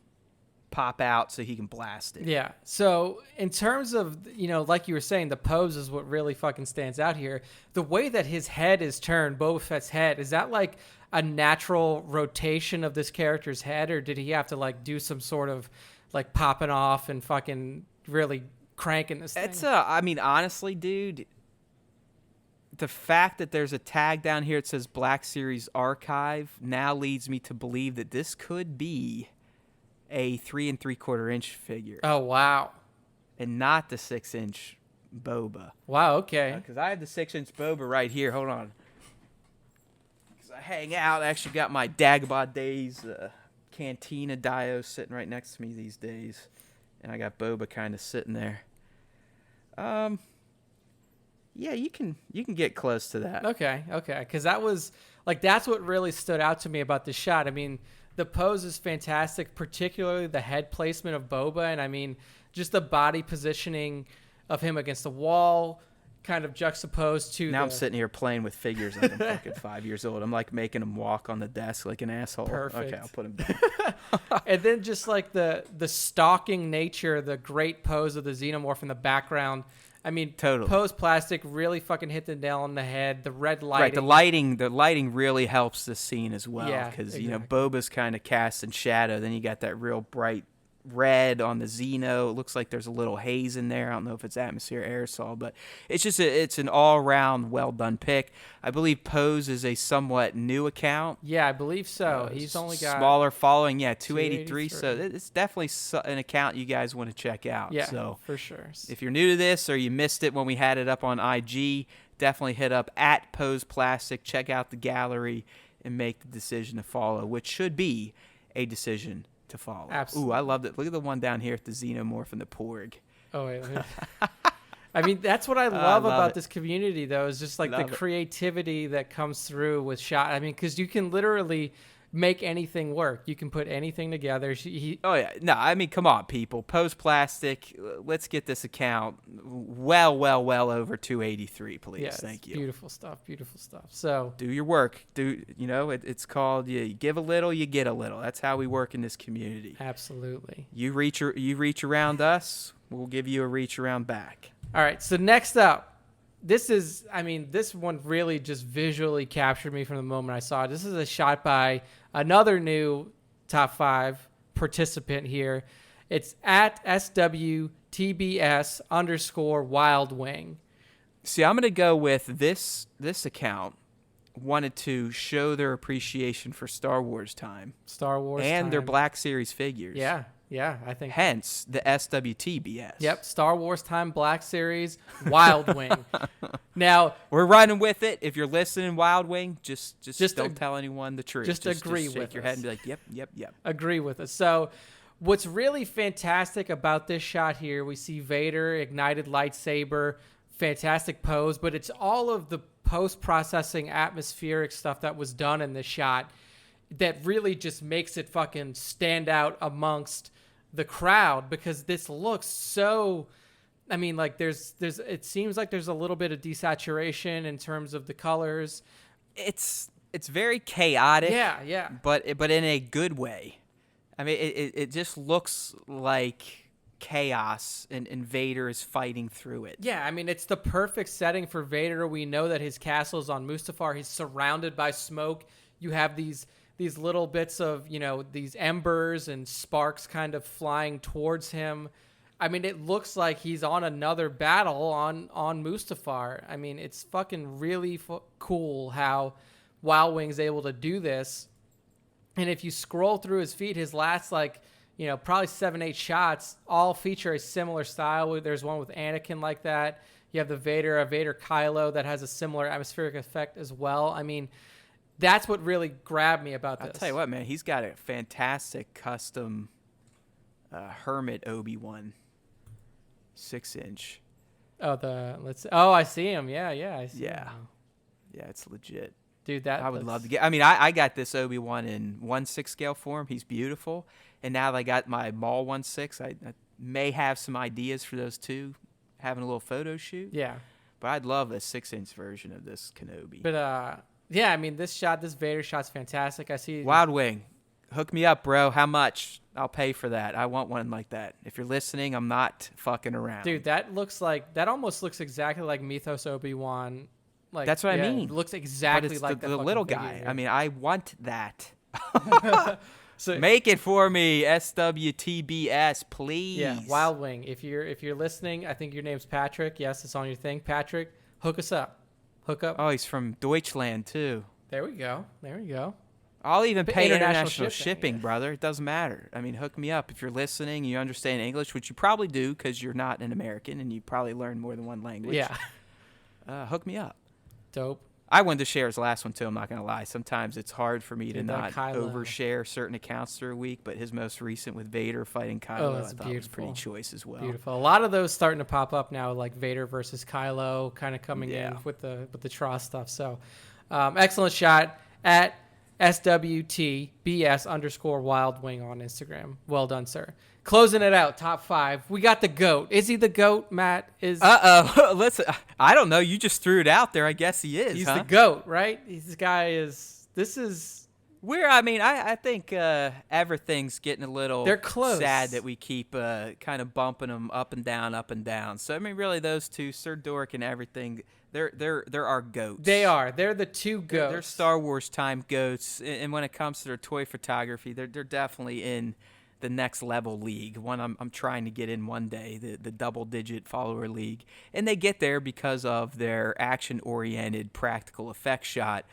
pop out so he can blast it. Yeah. So in terms of, like you were saying, the pose is what really fucking stands out here. The way that his head is turned, Boba Fett's head, is that like a natural rotation of this character's head, or did he have to like do some sort of like popping off and fucking really cranking this thing? I mean, honestly, dude, the fact that there's a tag down here that says Black Series Archive now leads me to believe that this could be a 3 3/4 inch figure. Oh, wow. And not the 6-inch Boba. Wow, okay. Because I have the 6-inch Boba right here. Hold on. Because I hang out. I actually got my Dagobah Days Cantina Dio sitting right next to me these days. And I got Boba kind of sitting there. Yeah, you can get close to that. Okay. Because that was like, that's what really stood out to me about this shot. I mean, the pose is fantastic, particularly the head placement of Boba, and I mean, just the body positioning of him against the wall, kind of juxtaposed to. Now I'm sitting here playing with figures like I'm fucking 5 years old. I'm like making him walk on the desk like an asshole. Perfect. Okay, I'll put him down. And then just like the stalking nature, the great pose of the Xenomorph in the background. I mean, totally. Pose Plastic really fucking hit the nail on the head. The red lighting. Right, the lighting really helps the scene as well. Yeah, because exactly. Boba's kind of cast in shadow. Then you got that real bright red on the Xeno. It looks like there's a little haze in there. I don't know if it's atmosphere aerosol, but it's just it's an all-around well-done pick. I believe Pose is a somewhat new account. Yeah, I believe so. He's only got smaller following. Yeah, 283. 283. So it's definitely an account you guys want to check out. Yeah, so for sure. If you're new to this or you missed it when we had it up on IG, definitely hit up at Pose Plastic. Check out the gallery and make the decision to follow, which should be a decision to follow. Absolutely. Ooh, I loved it. Look at the one down here at the Xenomorph and the Porg. Oh, wait. I mean, that's what I love about it. this community, though, is just like Love the creativity that comes through with shot. I mean, because you can literally make anything work. You can put anything together. Oh, yeah. No, I mean, come on, people. Pose Plastic. Let's get this account well over 283, please. Yes, Thank you. Beautiful stuff. So do your work. It's called you give a little, you get a little. That's how we work in this community. Absolutely. You reach around us, we'll give you a reach around back. All right. So next up, this one really just visually captured me from the moment I saw it. This is a shot by another new top 5 participant here. It's at SWTS _Wild Wing. See, I'm going to go with this account wanted to show their appreciation for Star Wars time. Star Wars and time. their Black Series figures. Yeah. Yeah, I think. Hence the SWTBS. Yep, Star Wars Time Black Series, Wild Wing. Now we're running with it. If you're listening, Wild Wing, just don't tell anyone the truth. Just agree with shake your head and be like, yep. Agree with us. So, what's really fantastic about this shot here, we see Vader, ignited lightsaber, fantastic pose, but it's all of the post-processing atmospheric stuff that was done in this shot that really just makes it fucking stand out amongst the crowd, because this looks so, I mean, like there's it seems like there's a little bit of desaturation in terms of the colors. It's very chaotic. Yeah. But in a good way. I mean, it just looks like chaos, and Vader is fighting through it. Yeah, I mean, it's the perfect setting for Vader. We know that his castle's on Mustafar. He's surrounded by smoke. You have these little bits of, these embers and sparks kind of flying towards him. I mean, it looks like he's on another battle on Mustafar. I mean, it's fucking really cool how Wild Wing's able to do this. And if you scroll through his feed, his last, probably 7-8 shots all feature a similar style. There's one with Anakin like that. You have a Vader Kylo that has a similar atmospheric effect as well. I mean, that's what really grabbed me about this. I'll tell you what, man, he's got a fantastic custom Hermit Obi-Wan 6-inch. Oh, I see him. Yeah, I see him. Yeah, it's legit. Dude, I would love to get. I mean, I got this Obi-Wan in 1/6 scale form. He's beautiful, and now that I got my Maul 1/6, I may have some ideas for those two, having a little photo shoot. Yeah, but I'd love a 6-inch version of this Kenobi. But yeah, I mean, this Vader shot's fantastic. I see. Wild Wing, hook me up, bro. How much? I'll pay for that. I want one like that. If you're listening, I'm not fucking around. Dude, that almost looks exactly like Mythos Obi-Wan. Like, that's what I mean. It looks exactly like the little guy. Figure. I mean, I want that. So make it for me, SWTBS, please. Yeah, Wild Wing. If you're listening, I think your name's Patrick. Yes, it's on your thing, Patrick. Hook us up. Hook up. Oh, he's from Deutschland too. There we go. I'll even pay international shipping, yeah. Brother. It doesn't matter. I mean, hook me up if you're listening. You understand English, which you probably do because you're not an American and you probably learn more than one language. Yeah. Hook me up. Dope. I wanted to share his last one too. I'm not gonna lie. Sometimes it's hard for me to not Kylo. overshare certain accounts through a week. But his most recent with Vader fighting Kylo, that's I thought was pretty choice as well. Beautiful. A lot of those starting to pop up now, like Vader versus Kylo, kind of coming in with the Tross stuff. So, excellent shot at SWTBS_Wild Wing on Instagram. Well done, sir. Closing it out, top 5. We got the GOAT. Is he the GOAT, Matt? Listen, I don't know. You just threw it out there. I guess he is. He's the GOAT, right? This guy is. This is. I think everything's getting a little They're close. Sad that we keep kind of bumping them up and down, up and down. So I mean, really, those two, Sir Dork and everything, they're our goats. They are. They're the two goats. They're Star Wars time goats, and when it comes to their toy photography, they're definitely in the next level league. One I'm trying to get in one day, the double-digit follower league, and they get there because of their action-oriented practical effects shot,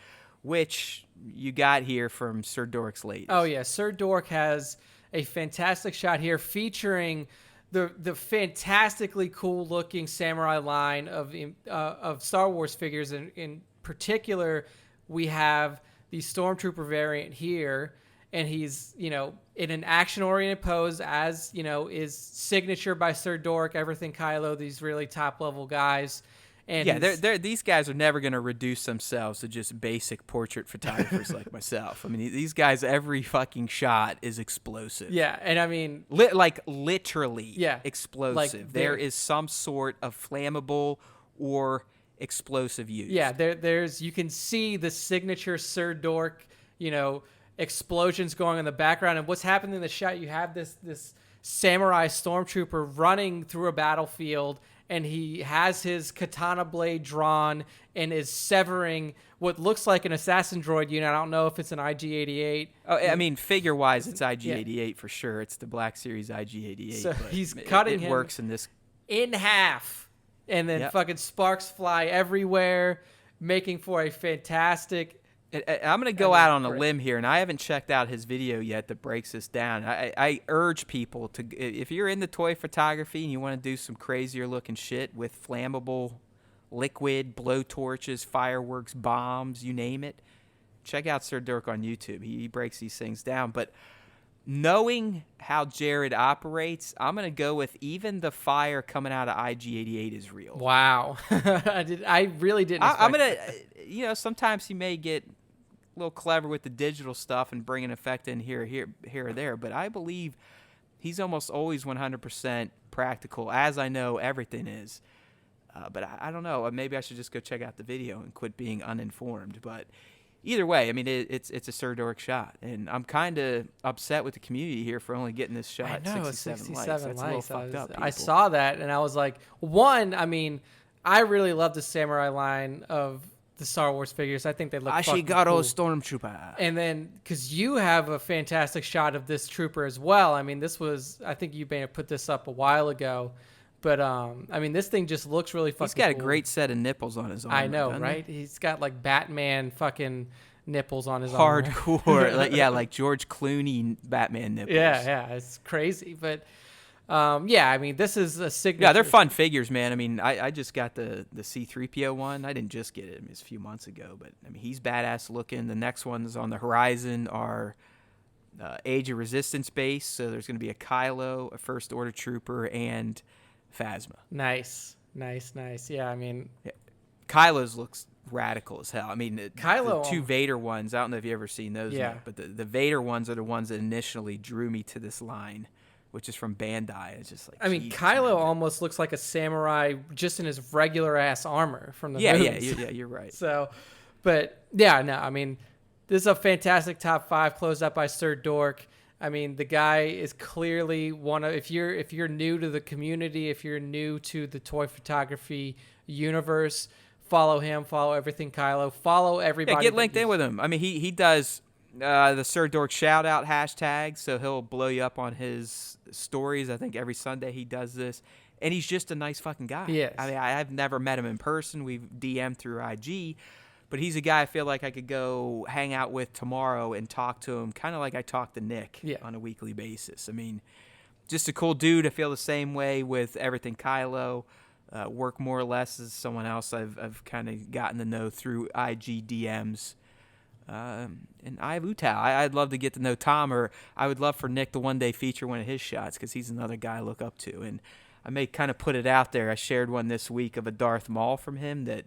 which you got here from Sir Dork's latest. Oh yeah, Sir Dork has a fantastic shot here featuring the fantastically cool looking samurai line of Star Wars figures. In particular, we have the Stormtrooper variant here, and he's in an action oriented pose, as is signature by Sir Dork, everything Kylo, these really top level guys. And yeah, these guys are never going to reduce themselves to just basic portrait photographers like myself. I mean, these guys, every fucking shot is explosive. Yeah, and I mean, literally, explosive. Like there is some sort of flammable or explosive use. Yeah, there's you can see the signature Sir Dork, explosions going in the background, and what's happening in the shot. You have this samurai stormtrooper running through a battlefield, and he has his katana blade drawn and is severing what looks like an assassin droid unit. I don't know if it's an IG-88. Oh, I mean, figure-wise, it's IG-88 for sure. It's the Black Series IG-88. So he's cutting him. It works in this in half, and then fucking sparks fly everywhere, making for a fantastic I'm going to go out on a limb here, and I haven't checked out his video yet that breaks this down. I urge people to, if you're into toy photography and you want to do some crazier looking shit with flammable liquid, blow torches, fireworks, bombs, you name it, check out Sir Dirk on YouTube. He breaks these things down. But knowing how Jared operates, I'm going to go with even the fire coming out of IG-88 is real. Wow. I really didn't expect I'm going to, sometimes he may get a little clever with the digital stuff and bring an effect in here or there, but I believe he's almost always 100% practical, as I know everything is. But I don't know. Maybe I should just go check out the video and quit being uninformed. But either way, I mean, it's a Sir Dork shot, and I'm kind of upset with the community here for only getting this shot. I know, 67 likes. That's a little fucked up. I saw that, and I was like, I mean, I really love the samurai line of the Star Wars figures. I think they look fucking cool. Stormtrooper. And then, because you have a fantastic shot of this trooper as well. I mean, I think you may have put this up a while ago. But, I mean, this thing just looks really fucking cool. He's got a great set of nipples on his arm. I know, right? He's got, like, Batman fucking nipples on his arm. Hardcore. Like George Clooney Batman nipples. Yeah, it's crazy. But, I mean, this is a signature. Yeah, they're fun figures, man. I mean, I just got the C-3PO one. I didn't just get it. It was a few months ago. But, I mean, he's badass looking. The next ones on the horizon are Age of Resistance base. So there's going to be a Kylo, a First Order Trooper, and Phasma. Nice. Yeah, I mean, Kylo's looks radical as hell. I mean, the Kylo, two Vader ones, I don't know if you've ever seen those yet, but the Vader ones are the ones that initially drew me to this line, which is from Bandai. It's just like, I mean, Kylo almost looks like a samurai just in his regular ass armor from the movies. Yeah, you're right. So, but yeah, no, I mean, this is a fantastic top 5 closed up by Sir Dork. I mean, the guy is clearly if you're new to the community, if you're new to the toy photography universe, follow him, follow everything Kylo, follow everybody. Yeah, get linked in with him. I mean, he does the Sir Dork shout out hashtag, so he'll blow you up on his stories. I think every Sunday he does this, and he's just a nice fucking guy. Yes. I mean, I've never met him in person. We've DM'd through IG. But he's a guy I feel like I could go hang out with tomorrow and talk to him, kind of like I talk to Nick on a weekly basis. I mean, just a cool dude. I feel the same way with everything Kylo. Work more or less as someone else I've kind of gotten to know through IG DMs. And I have Utah. I'd love to get to know Tom, or I would love for Nick to one day feature one of his shots because he's another guy I look up to. And I may kind of put it out there. I shared one this week of a Darth Maul from him that,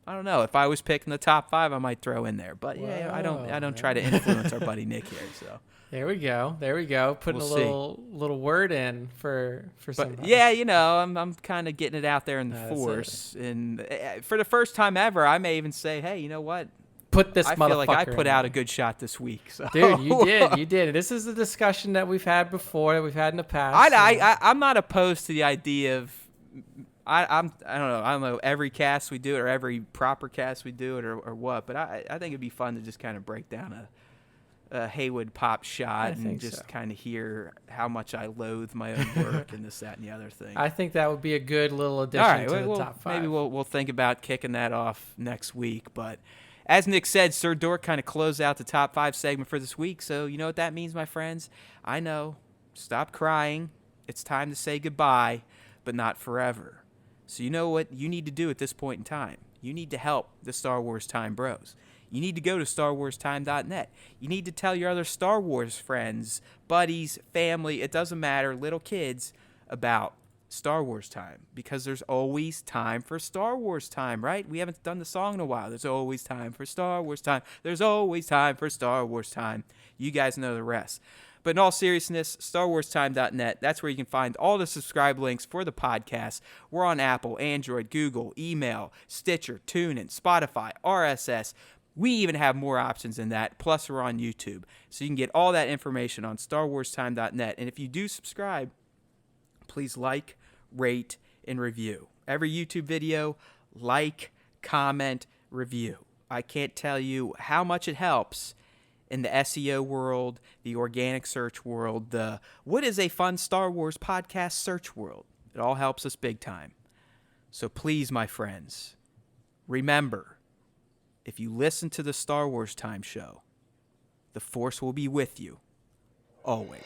I don't know. If I was picking the top 5, I might throw in there. But yeah, I don't try to influence our buddy Nick here. So there we go. Putting we'll little word in for somebody. Yeah, I'm kind of getting it out there in the force. And for the first time ever, I may even say, hey, you know what? Put this motherfucker. I feel like I put out a good shot this week. So. Dude, you did. This is a discussion that we've had before, that we've had in the past. I'm not opposed to the idea of. I don't know every cast we do it or every proper cast we do it or what, but I think it'd be fun to just kind of break down a Haywood pop shot and just kind of hear how much I loathe my own work and this, that, and the other thing. I think that would be a good little addition to the top 5. Maybe we'll think about kicking that off next week. But as Nick said, Sir Dork kind of closed out the top 5 segment for this week. So you know what that means, my friends? I know. Stop crying. It's time to say goodbye, but not forever. So you know what you need to do at this point in time? You need to help the Star Wars Time Bros. You need to go to StarWarsTime.net. You need to tell your other Star Wars friends, buddies, family, it doesn't matter, little kids, about Star Wars Time. Because there's always time for Star Wars Time, right? We haven't done the song in a while. There's always time for Star Wars Time. There's always time for Star Wars Time. You guys know the rest. But in all seriousness, StarWarsTime.net, that's where you can find all the subscribe links for the podcast. We're on Apple, Android, Google, email, Stitcher, TuneIn, Spotify, RSS. We even have more options than that, plus we're on YouTube. So you can get all that information on StarWarsTime.net. And if you do subscribe, please like, rate, and review. Every YouTube video, like, comment, review. I can't tell you how much it helps in the SEO world, the organic search world, the what is a fun Star Wars podcast search world. It all helps us big time. So please, my friends, remember, if you listen to the Star Wars Time Show, the Force will be with you always.